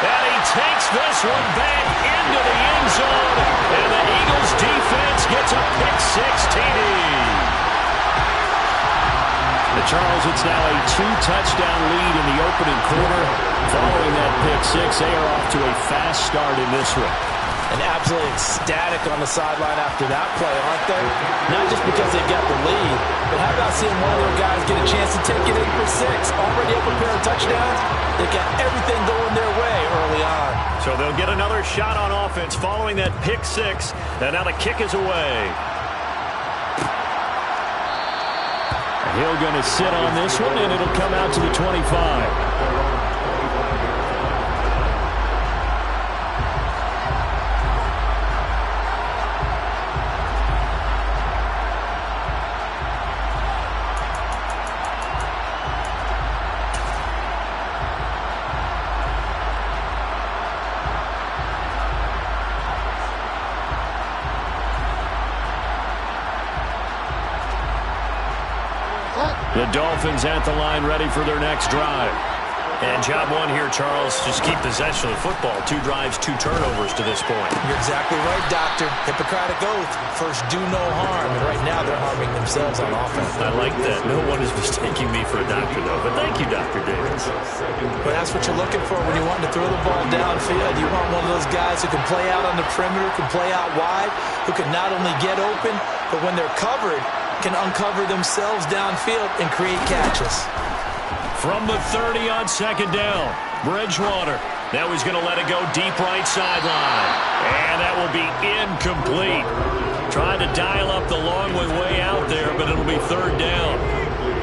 Speaker 1: And he takes this one back into the end zone. And the Eagles defense gets a pick-6 TD. Charles, it's now a 2-touchdown lead in the opening quarter. Following that pick six, they are off to a fast start in this one.
Speaker 3: And absolutely ecstatic on the sideline after that play, aren't they? Not just because they've got the lead, but how about seeing one of their guys get a chance to take it in for six? Already up a pair of touchdowns. They got everything going their way early on.
Speaker 1: So they'll get another shot on offense following that pick six. And now the kick is away. Hill going to sit on this one, and it'll come out to the 25. The Dolphins at the line, ready for their next drive. And job one here, Charles, just keep possession of the football. 2 drives, 2 turnovers to this point.
Speaker 3: You're exactly right, Doctor. Hippocratic oath. First, do no harm. And right now, they're harming themselves on offense.
Speaker 1: I like that. No one is mistaking me for a doctor, though. But thank you, Dr. Davis.
Speaker 3: But that's what you're looking for when you want to throw the ball downfield. You want one of those guys who can play out on the perimeter, can play out wide, who can not only get open, but when they're covered, can uncover themselves downfield and create catches.
Speaker 1: From the 30 on second down, Bridgewater. Now he's going to let it go deep right sideline. And that will be incomplete. Trying to dial up the long way out there, but it'll be third down.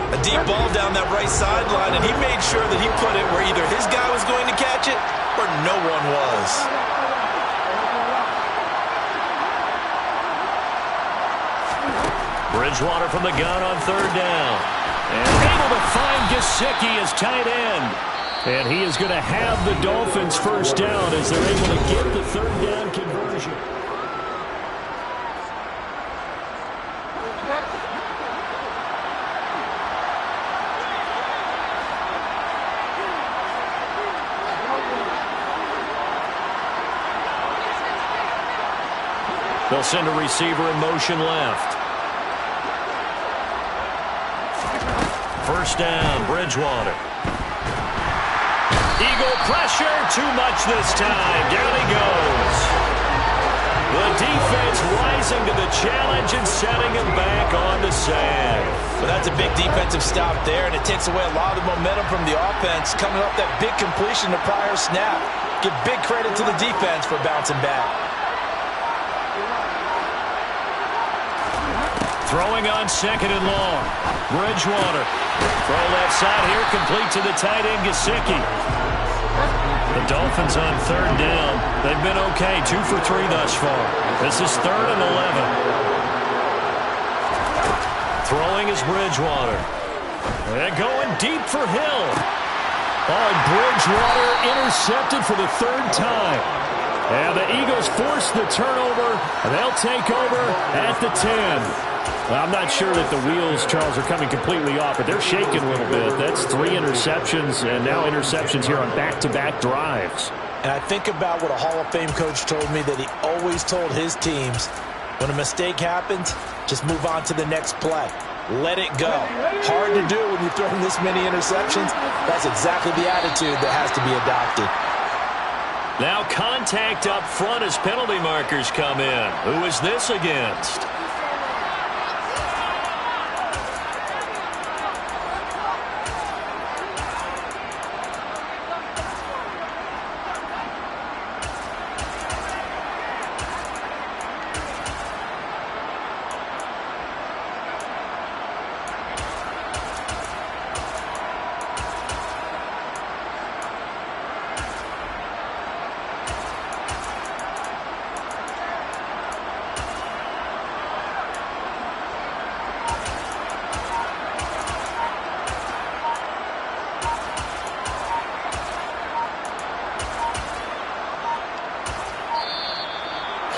Speaker 2: A deep ball down that right sideline, and he made sure that he put it where either his guy was going to catch it or no one was.
Speaker 1: Bridgewater from the gun on third down. And able to find Gesicki as tight end. And he is going to have the Dolphins first down as they're able to get the third down conversion. They'll send a receiver in motion left. First down, Bridgewater. Eagle pressure, too much this time. Down he goes. The defense rising to the challenge and setting him back on the sand.
Speaker 2: Well, that's a big defensive stop there, and it takes away a lot of the momentum from the offense. Coming up that big completion the prior snap. Give big credit to the defense for bouncing back.
Speaker 1: Throwing on second and long. Bridgewater. Throw left side here, complete to the tight end, Gesicki. The Dolphins on third down. They've been okay, 2 for 3 thus far. This is 3rd and 11. Throwing is Bridgewater. And going deep for Hill. Oh, and Bridgewater intercepted for the 3rd time. And the Eagles force the turnover, and they'll take over at the 10. Well, I'm not sure that the wheels, Charles, are coming completely off, but they're shaking a little bit. That's 3 interceptions, and now interceptions here on back-to-back drives.
Speaker 3: And I think about what a Hall of Fame coach told me that he always told his teams, when a mistake happens, just move on to the next play. Let it go. Hard to do when you're throwing this many interceptions. That's exactly the attitude that has to be adopted.
Speaker 1: Now contact up front as penalty markers come in. Who is this against?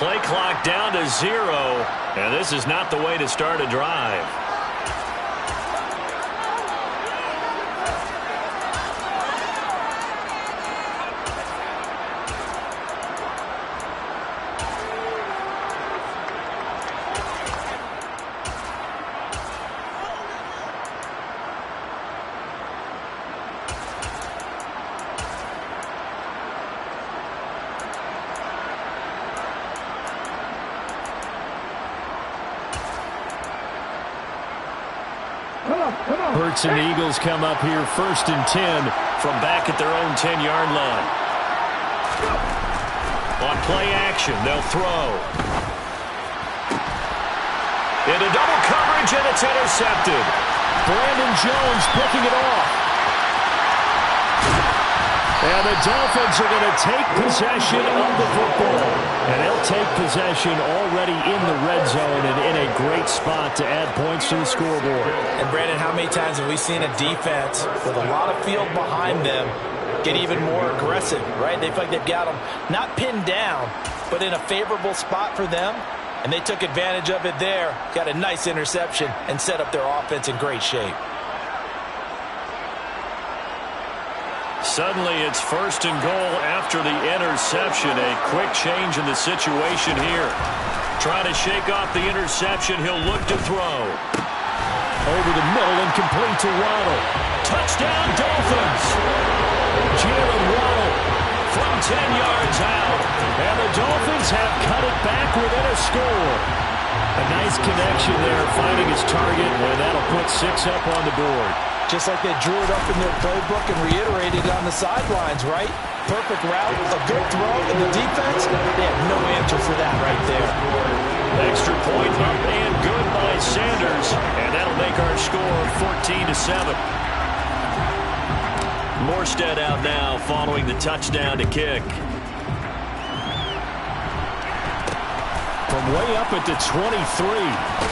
Speaker 1: Play clock down to 0, and this is not the way to start a drive. Hurts and the Eagles come up here 1st and 10 from back at their own 10-yard line. On play action, they'll throw. Into double coverage, and it's intercepted. Brandon Jones picking it off. And the Dolphins are going to take possession of the football. And they'll take possession already in the red zone and in a great spot to add points to the scoreboard.
Speaker 2: And Brandon, how many times have we seen a defense with a lot of field behind them get even more aggressive, right? They feel like they've got them not pinned down, but in a favorable spot for them. And they took advantage of it there, got a nice interception, and set up their offense in great shape.
Speaker 1: Suddenly it's 1st and goal after the interception. A quick change in the situation here. Trying to shake off the interception. He'll look to throw. Over the middle and complete to Waddle. Touchdown Dolphins. Jalen Waddle from 10 yards out. And the Dolphins have cut it back within a score. A nice connection there, finding his target, and that'll put 6 up on the board.
Speaker 2: Just like they drew it up in their playbook and reiterated on the sidelines, right? Perfect route, a good throw, and the defense, they have no answer for that right there.
Speaker 1: Extra point up and good by Sanders, and that'll make our score 14-7. Morstead out now following the touchdown to kick. From way up at the 23.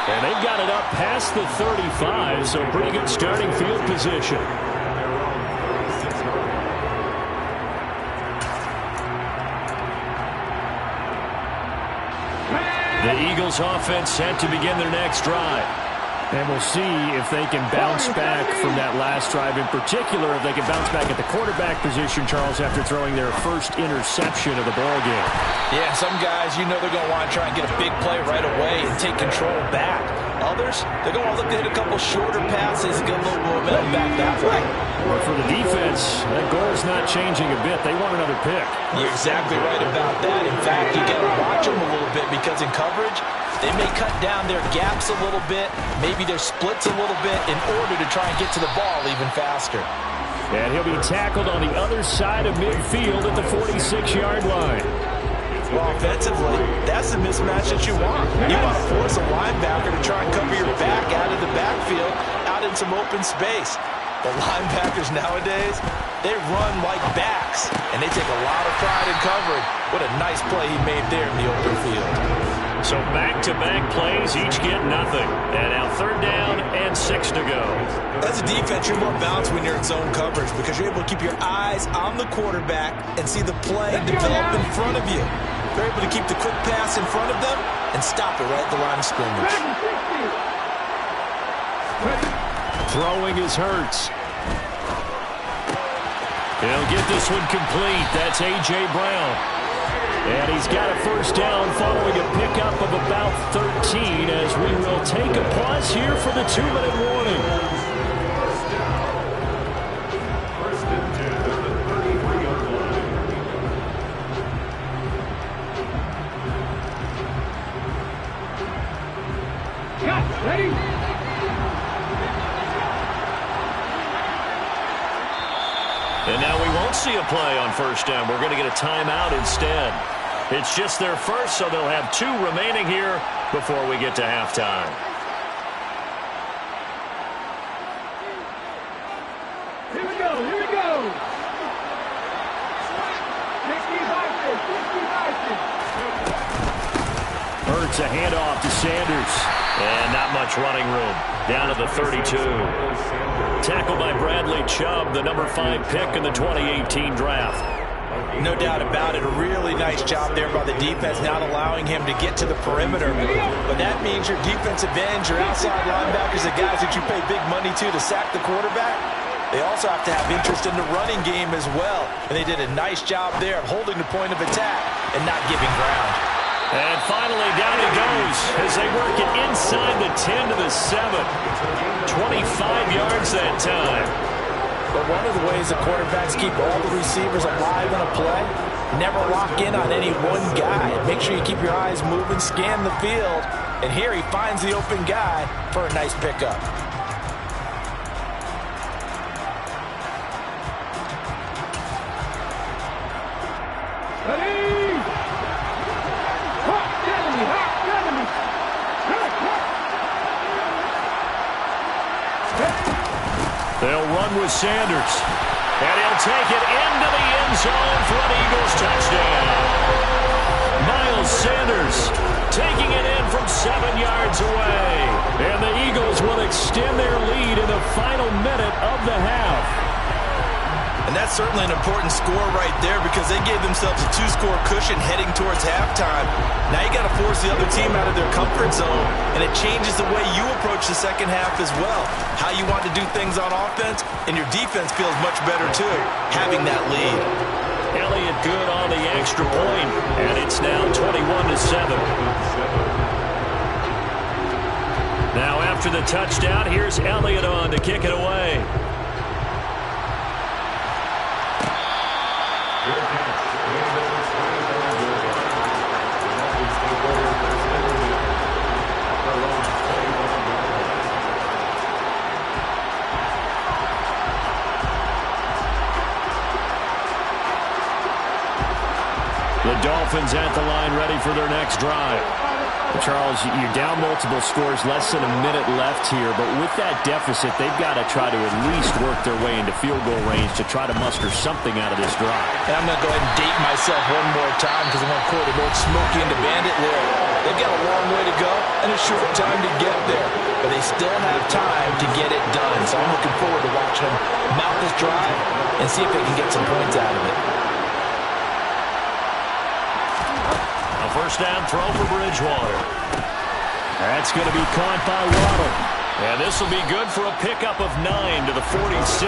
Speaker 1: And they've got it up past the 35, so pretty good starting field position. The Eagles offense set to begin their next drive. And we'll see if they can bounce back from that last drive. In particular, if they can bounce back at the quarterback position, Charles, after throwing their first interception of the ballgame.
Speaker 2: Yeah, some guys, you know they're going to want to try and get a big play right away and take control back. Others, they're going to look to hit a couple shorter passes and get a little momentum back that way.
Speaker 1: But for the defense, that goal is not changing a bit. They want another pick.
Speaker 2: You're exactly right about that. In fact, you got to watch them a little bit because in coverage, they may cut down their gaps a little bit, maybe their splits a little bit in order to try and get to the ball even faster.
Speaker 1: And he'll be tackled on the other side of midfield at the 46-yard line.
Speaker 2: Well, offensively, that's the mismatch that you want. You want to force a linebacker to try and cover your back out of the backfield, out in some open space. The linebackers nowadays, they run like backs, and they take a lot of pride in covering. What a nice play he made there in the open field.
Speaker 1: So back-to-back plays, each get nothing. And now 3rd down and 6 to go.
Speaker 2: As a defense, you're more balanced when you're in zone coverage because you're able to keep your eyes on the quarterback and see the play develop in front of you. You're able to keep the quick pass in front of them and stop it right at the line of scrimmage.
Speaker 1: Throwing is Hurts. He'll get this one complete. That's A.J. Brown. And he's got a 1st down following a pickup of about 13 as we will take a pause here for the 2-minute warning.
Speaker 4: First and 10 at the 33-yard line.
Speaker 5: Cut, ready?
Speaker 1: And now we won't see a play on 1st down. We're going to get a timeout instead. It's just their first, so they'll have 2 remaining here before we get to halftime.
Speaker 5: Here we go, here we go. 60
Speaker 1: Hurts a handoff to Sanders. And not much running room. Down to the 32. Tackled by Bradley Chubb, the number 5 pick in the 2018 draft.
Speaker 2: No doubt about it. A really nice job there by the defense, not allowing him to get to the perimeter. But that means your defensive ends, your outside linebackers, the guys that you pay big money to sack the quarterback, they also have to have interest in the running game as well. And they did a nice job there of holding the point of attack and not giving ground.
Speaker 1: And finally, down he goes as they work it inside the 10 to the 7. 25 yards that time.
Speaker 2: But one of the ways the quarterbacks keep all the receivers alive in a play, never lock in on any one guy. Make sure you keep your eyes moving, scan the field, And here he finds the open guy for a nice pickup.
Speaker 5: Ready? Hot enemy, hot enemy.
Speaker 1: They'll run with Sanders. And he'll take it into the end zone for an Eagles touchdown. Miles Sanders taking it in from 7 yards away. And the Eagles will extend their lead in the final minute of the half.
Speaker 2: And that's certainly an important score right there because they gave themselves a 2-score cushion heading towards halftime. Now you got to force the other team out of their comfort zone, and it changes the way you approach the second half as well. How you want to do things on offense, and your defense feels much better too, having that lead.
Speaker 1: Elliott good on the extra point, and it's now 21-7. Now after the touchdown, here's Elliott on to kick it away. The Dolphins at the line ready for their next drive. Charles, you're down multiple scores, less than a minute left here, but with that deficit, they've got to try to at least work their way into field goal range to try to muster something out of this drive.
Speaker 2: And I'm going to go ahead and date myself one more time because I'm going to quote an old Smokey and the Bandit lyric. They've got a long way to go and a short time to get there, but they still have time to get it done. So I'm looking forward to watching them mount this drive and see if they can get some points out of it.
Speaker 1: First down throw for Bridgewater. That's going to be caught by Waddle. And this will be good for a pickup of 9 to the 46.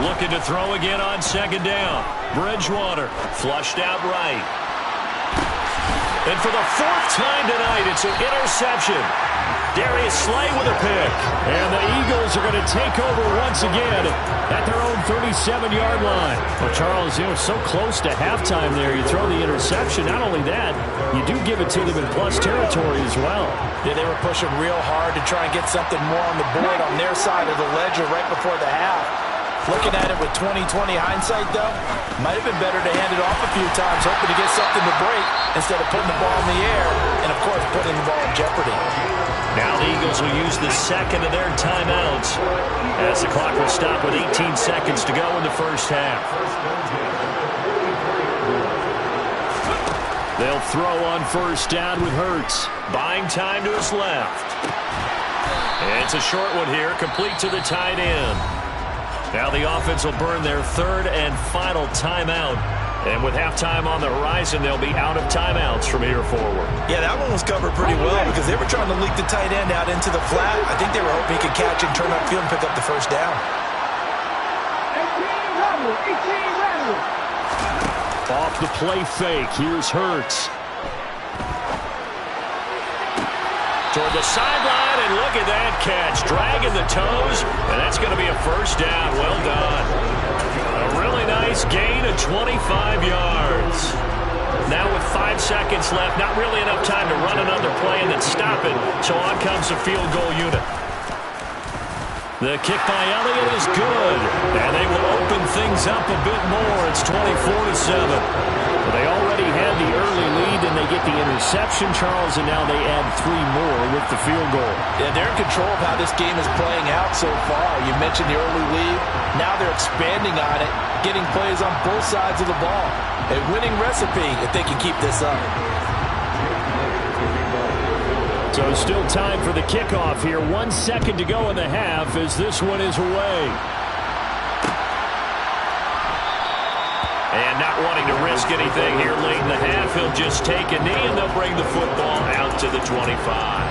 Speaker 1: Looking to throw again on second down. Bridgewater flushed out right. And for the 4th time tonight, it's an interception. Darius Slay with a pick. And the Eagles are going to take over once again at their own 37-yard line. Well, Charles, so close to halftime there. You throw the interception. Not only that, you do give it to them in plus territory as well.
Speaker 2: Yeah, they were pushing real hard to try and get something more on the board on their side of the ledger right before the half. Looking at it with 20/20 hindsight, though, might have been better to hand it off a few times, hoping to get something to break instead of putting the ball in the air and, of course, putting the ball in jeopardy.
Speaker 1: Now the Eagles will use the second of their timeouts as the clock will stop with 18 seconds to go in the first half. They'll throw on first down with Hurts, buying time to his left. And it's a short one here, complete to the tight end. Now the offense will burn their 3rd and final timeout. And with halftime on the horizon, they'll be out of timeouts from here forward.
Speaker 2: Yeah, that one was covered pretty well because they were trying to leak the tight end out into the flat. I think they were hoping he could catch and turn upfield and pick up the first down.
Speaker 5: 18 rattle.
Speaker 1: Off the play fake, here's Hurts. Toward the sideline, and look at that catch. Dragging the toes, and that's going to be a first down. Well done. A really nice gain of 25 yards. Now with 5 seconds left, not really enough time to run another play and then stop it, so on comes the field goal unit. The kick by Elliott is good, and they will open things up a bit more. It's 24-7. Well, they already had the early lead, and they get the interception, Charles, and now they add 3 more with the field goal.
Speaker 2: Yeah, they're in control of how this game is playing out so far. You mentioned the early lead. Now they're expanding on it, getting plays on both sides of the ball. A winning recipe if they can keep this up.
Speaker 1: So still time for the kickoff here. 1 second to go in the half as this one is away. And not wanting to risk anything here late in the half, he'll just take a knee and they'll bring the football out to the 25.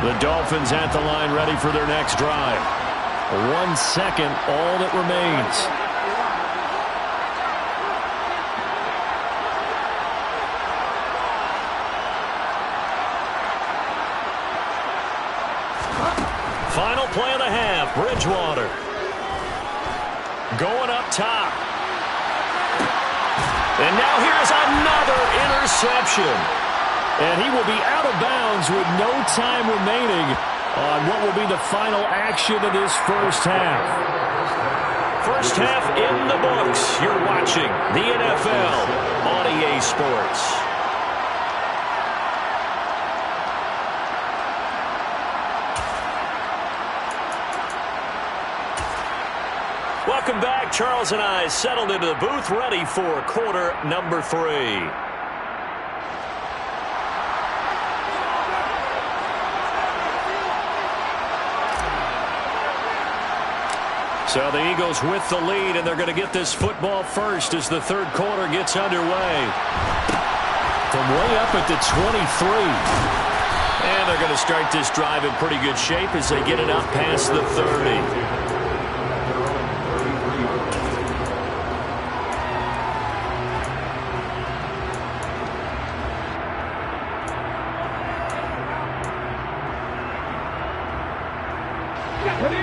Speaker 1: The Dolphins at the line ready for their next drive. 1 second, all that remains. Bridgewater. Going up top. And now here's another interception. And he will be out of bounds with no time remaining on what will be the final action of this first half. First half in the books. You're watching the NFL on EA Sports. Welcome back. Charles and I settled into the booth, ready for quarter number 3. So the Eagles with the lead, and they're going to get this football first as the third quarter gets underway. From way up at the 23. And they're going to start this drive in pretty good shape as they get it up past the 30.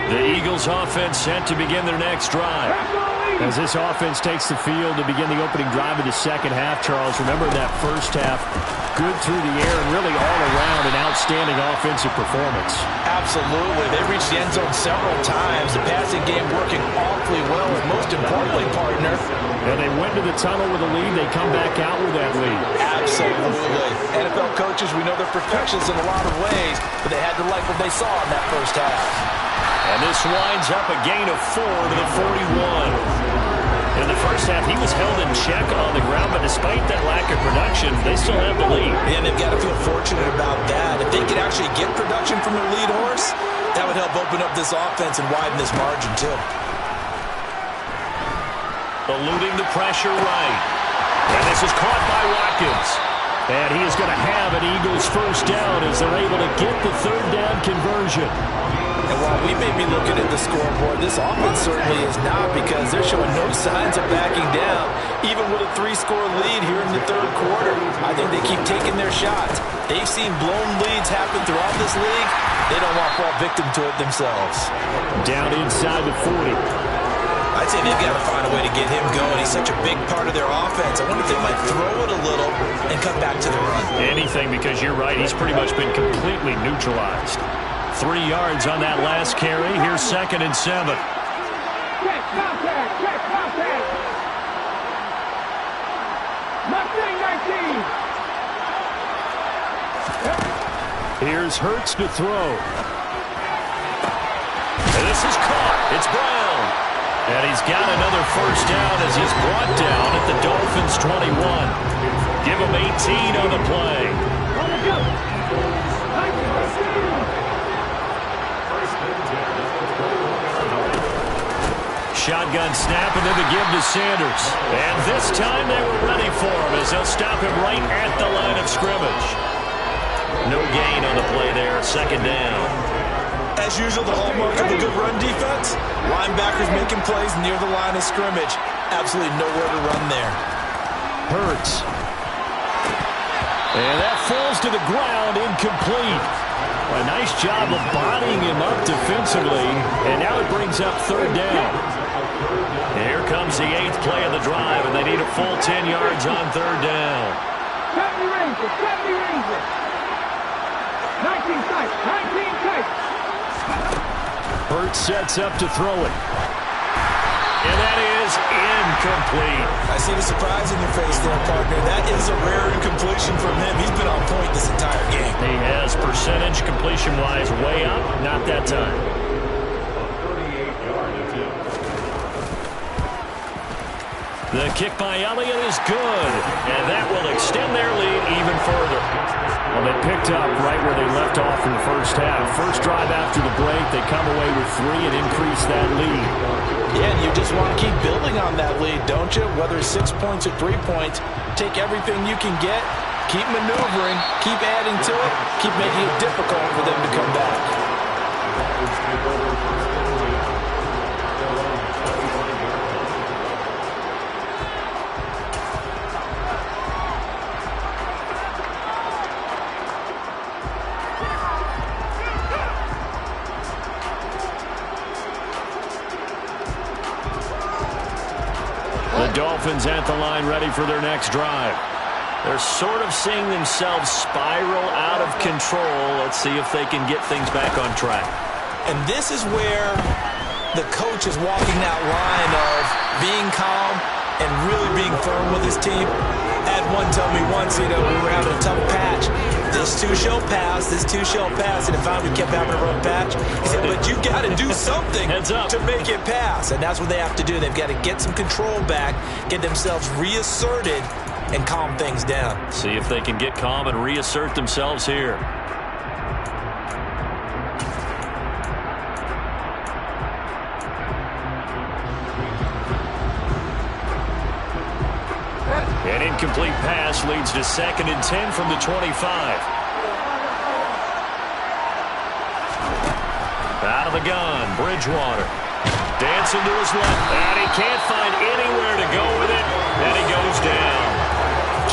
Speaker 1: The Eagles offense set to begin their next drive. As this offense takes the field to begin the opening drive of the second half, Charles, remember that first half, good through the air and really all around an outstanding offensive performance.
Speaker 3: Absolutely. They reached the end zone several times. The passing game working awfully well, and most importantly, partner.
Speaker 1: And they went to the tunnel with a lead. They come back out with that lead.
Speaker 3: Absolutely. NFL coaches, we know they're perfectionists in a lot of ways, but they had to like what they saw in that first half.
Speaker 1: And this winds up a gain of 4 to the 41. In the first half, he was held in check on the ground, but despite that lack of production, they still have the lead.
Speaker 2: And they've got to feel fortunate about that. If they could actually get production from their lead horse, that would help open up this offense and widen this margin, too.
Speaker 1: Eluding the pressure right. And this is caught by Watkins. And he is going to have an Eagles first down as they're able to get the third down conversion.
Speaker 3: And while we may be looking at the scoreboard, this offense certainly is not, because they're showing no signs of backing down, even with a 3-score lead here in the third quarter. I think they keep taking their shots. They've seen blown leads happen throughout this league. They don't want to fall victim to it themselves.
Speaker 1: Down inside the 40.
Speaker 2: I'd say they've got to find a way to get him going. He's such a big part of their offense. I wonder if they might throw it a little and come back to the run.
Speaker 1: Anything, because you're right. He's pretty much been completely neutralized. 3 yards on that last carry. Here's 2nd and 7.
Speaker 5: Check contact. Check contact. Mustang 19.
Speaker 1: Here's Hurts to throw. And this is caught. It's Brown. And he's got another first down as he's brought down at the Dolphins' 21. Give him 18 on the play. Shotgun snap, and then the give to Sanders. And this time they were ready for him as they'll stop him right at the line of scrimmage. No gain on the play there, 2nd down.
Speaker 2: As usual, the hallmark of a good run defense, linebackers making plays near the line of scrimmage. Absolutely nowhere to run there.
Speaker 1: Hurts. And that falls to the ground, incomplete. A nice job of bodying him up defensively, and now it brings up 3rd down. Here comes the 8th play of the drive, and they need a full 10 yards on 3rd down.
Speaker 5: 70 Rangers, 70 Rangers. 19 tight, 19 tight.
Speaker 1: Hurts sets up to throw it. And that is incomplete.
Speaker 2: I see the surprise in your face there, partner. That is a rare incompletion from him. He's been on point this entire game.
Speaker 1: He has percentage completion-wise way up. Not that time. The kick by Elliott is good, and that will extend their lead even further. Well, they picked up right where they left off in the first half. First drive after the break, they come away with 3 and increase that lead.
Speaker 3: Yeah, and you just want to keep building on that lead, don't you? Whether it's 6 points or 3 points, take everything you can get, keep maneuvering, keep adding to it, keep making it difficult for them to come back.
Speaker 1: Dolphins at the line ready for their next drive. They're sort of seeing themselves spiral out of control. Let's see if they can get things back on track.
Speaker 2: And this is where the coach is walking that line of being calm and really being firm with his team. I had one tell me once, we were having a tough patch. This too shall pass, this too shall pass. And if I kept having a rough patch, he said, but you got to do something to make it pass. And that's what they have to do. They've got to get some control back, get themselves reasserted, and calm things down.
Speaker 1: See if they can get calm and reassert themselves here. An incomplete pass leads to 2nd and 10 from the 25. Out of the gun, Bridgewater. Dancing to his left, and he can't find anywhere to go with it, and he goes down.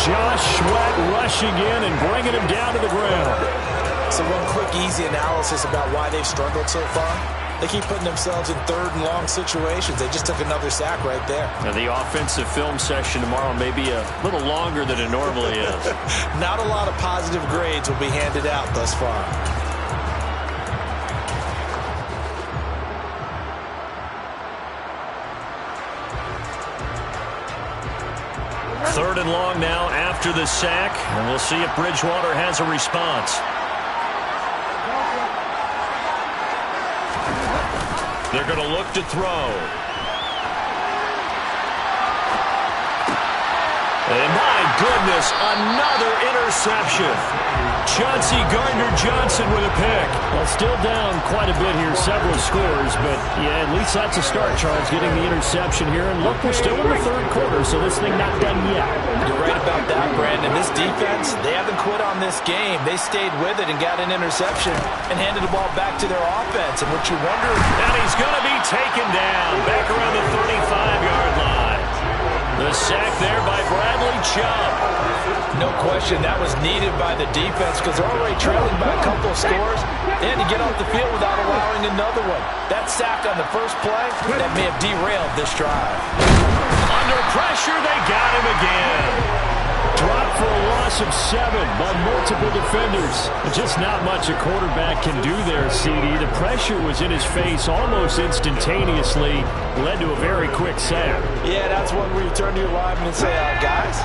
Speaker 1: Josh Sweat rushing in and bringing him down to the ground.
Speaker 2: So one quick, easy analysis about why they've struggled so far. They keep putting themselves in 3rd and long situations. They just took another sack right there.
Speaker 1: Now the offensive film session tomorrow may be a little longer than it normally is.
Speaker 2: Not a lot of positive grades will be handed out thus far.
Speaker 1: Third and long now after the sack, and we'll see if Bridgewater has a response. They're going to look to throw. And my goodness, another interception. Chauncey Gardner-Johnson with a pick.
Speaker 6: Well, still down quite a bit here, several scores, but yeah, at least that's a start, Charles, getting the interception here. And look, we're still in the 3rd quarter, so this thing not done yet.
Speaker 3: You're right about that, Brandon. This defense, they haven't quit on this game. They stayed with it and got an interception and handed the ball back to their offense. And what you wonder...
Speaker 1: And he's going to be taken down back around the 35-yard line. The sack there by Bradley Chubb.
Speaker 3: No question, that was needed by the defense because they're already trailing by a couple of scores. They had to get off the field without allowing another one. That sack on the first play, that may have derailed this drive.
Speaker 1: Under pressure, they got him again.
Speaker 6: Dropped for a loss of 7 by multiple defenders. Just not much a quarterback can do there, CD. The pressure was in his face almost instantaneously. Led to a very quick sack.
Speaker 3: Yeah, that's one where you turn to your lineman and say, guys,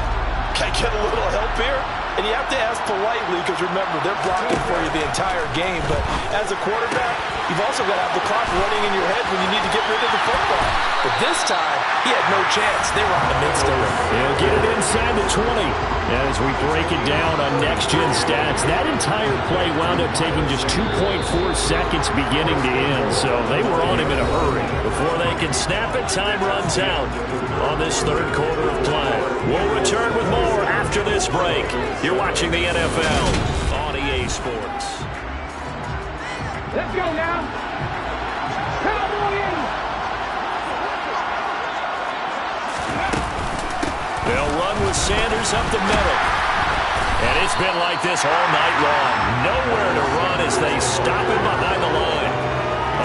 Speaker 3: can I get a little help here? And you have to ask politely because, remember, they're blocking for you the entire game. But as a quarterback, you've also got to have the clock running in your head when you need to get rid of the football. But this time, he had no chance. They were on the midst of it.
Speaker 6: He'll get it inside the 20. As we break it down on Next Gen Stats, that entire play wound up taking just 2.4 seconds beginning to end. So they were on him in a hurry.
Speaker 1: Before they can snap it, time runs out on this 3rd quarter of play. We'll return with more after this break. You're watching the NFL on EA Sports.
Speaker 5: Let's go now. Cowboys!
Speaker 1: They'll run with Sanders up the middle. And it's been like this all night long. Nowhere to run as they stop him behind the line.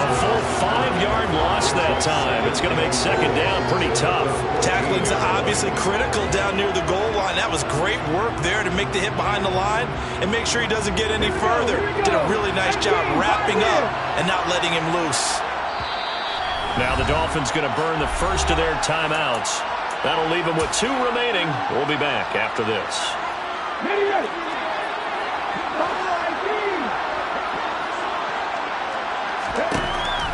Speaker 1: A full 5-yard loss that time. It's going to make 2nd down pretty tough.
Speaker 2: Tackling's obviously critical down near the goal line. That was great work there to make the hit behind the line and make sure he doesn't get any further. Did a really nice job wrapping up and not letting him loose.
Speaker 1: Now the Dolphins going to burn the first of their timeouts. That'll leave them with 2 remaining. We'll be back after this.
Speaker 5: Ready.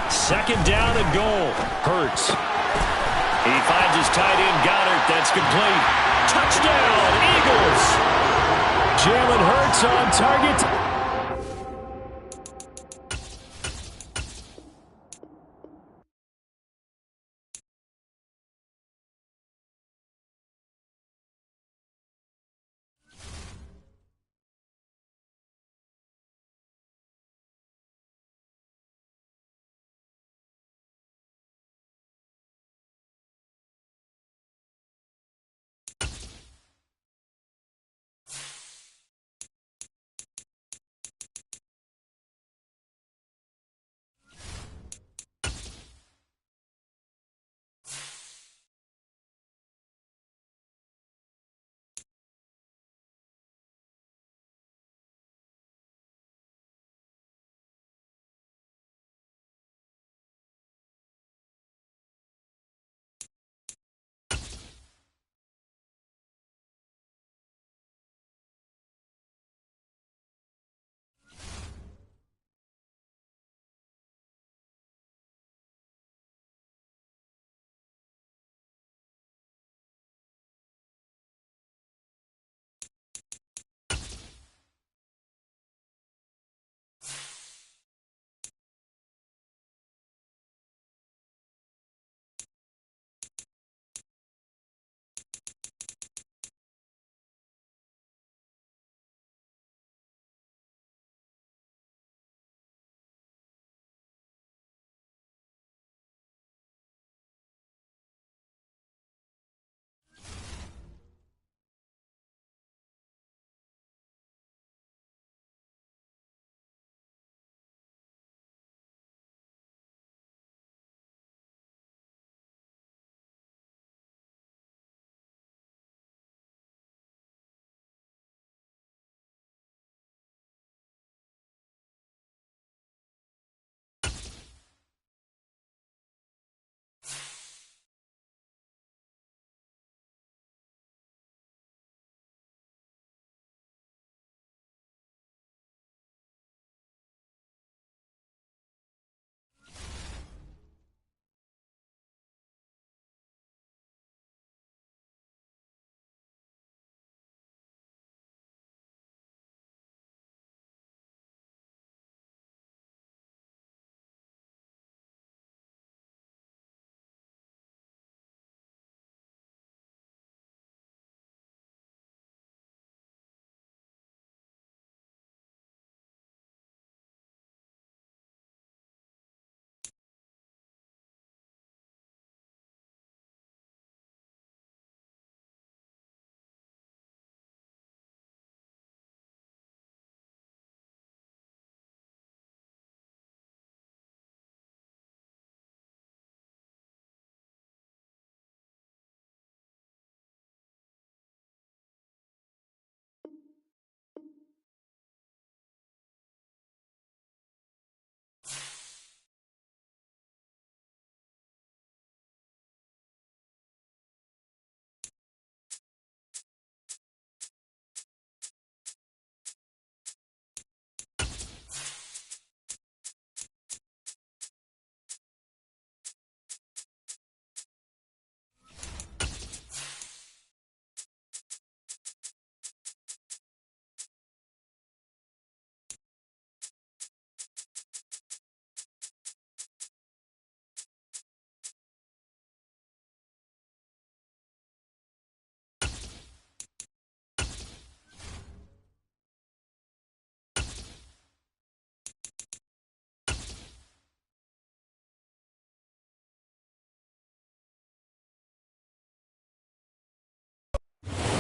Speaker 1: 2nd down and goal. Hurts. He finds his tight end, Goddard. That's complete. Touchdown, Eagles.
Speaker 6: Jalen Hurts on target.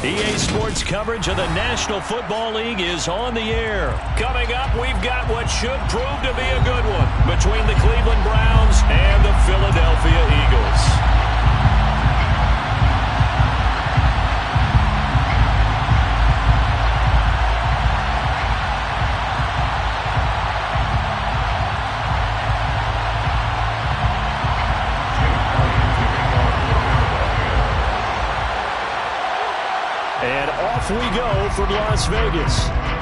Speaker 1: EA Sports coverage of the National Football League is on the air. Coming up, we've got what should prove to be a good one between the Cleveland Browns and the Philadelphia Eagles. And off we go from Las Vegas.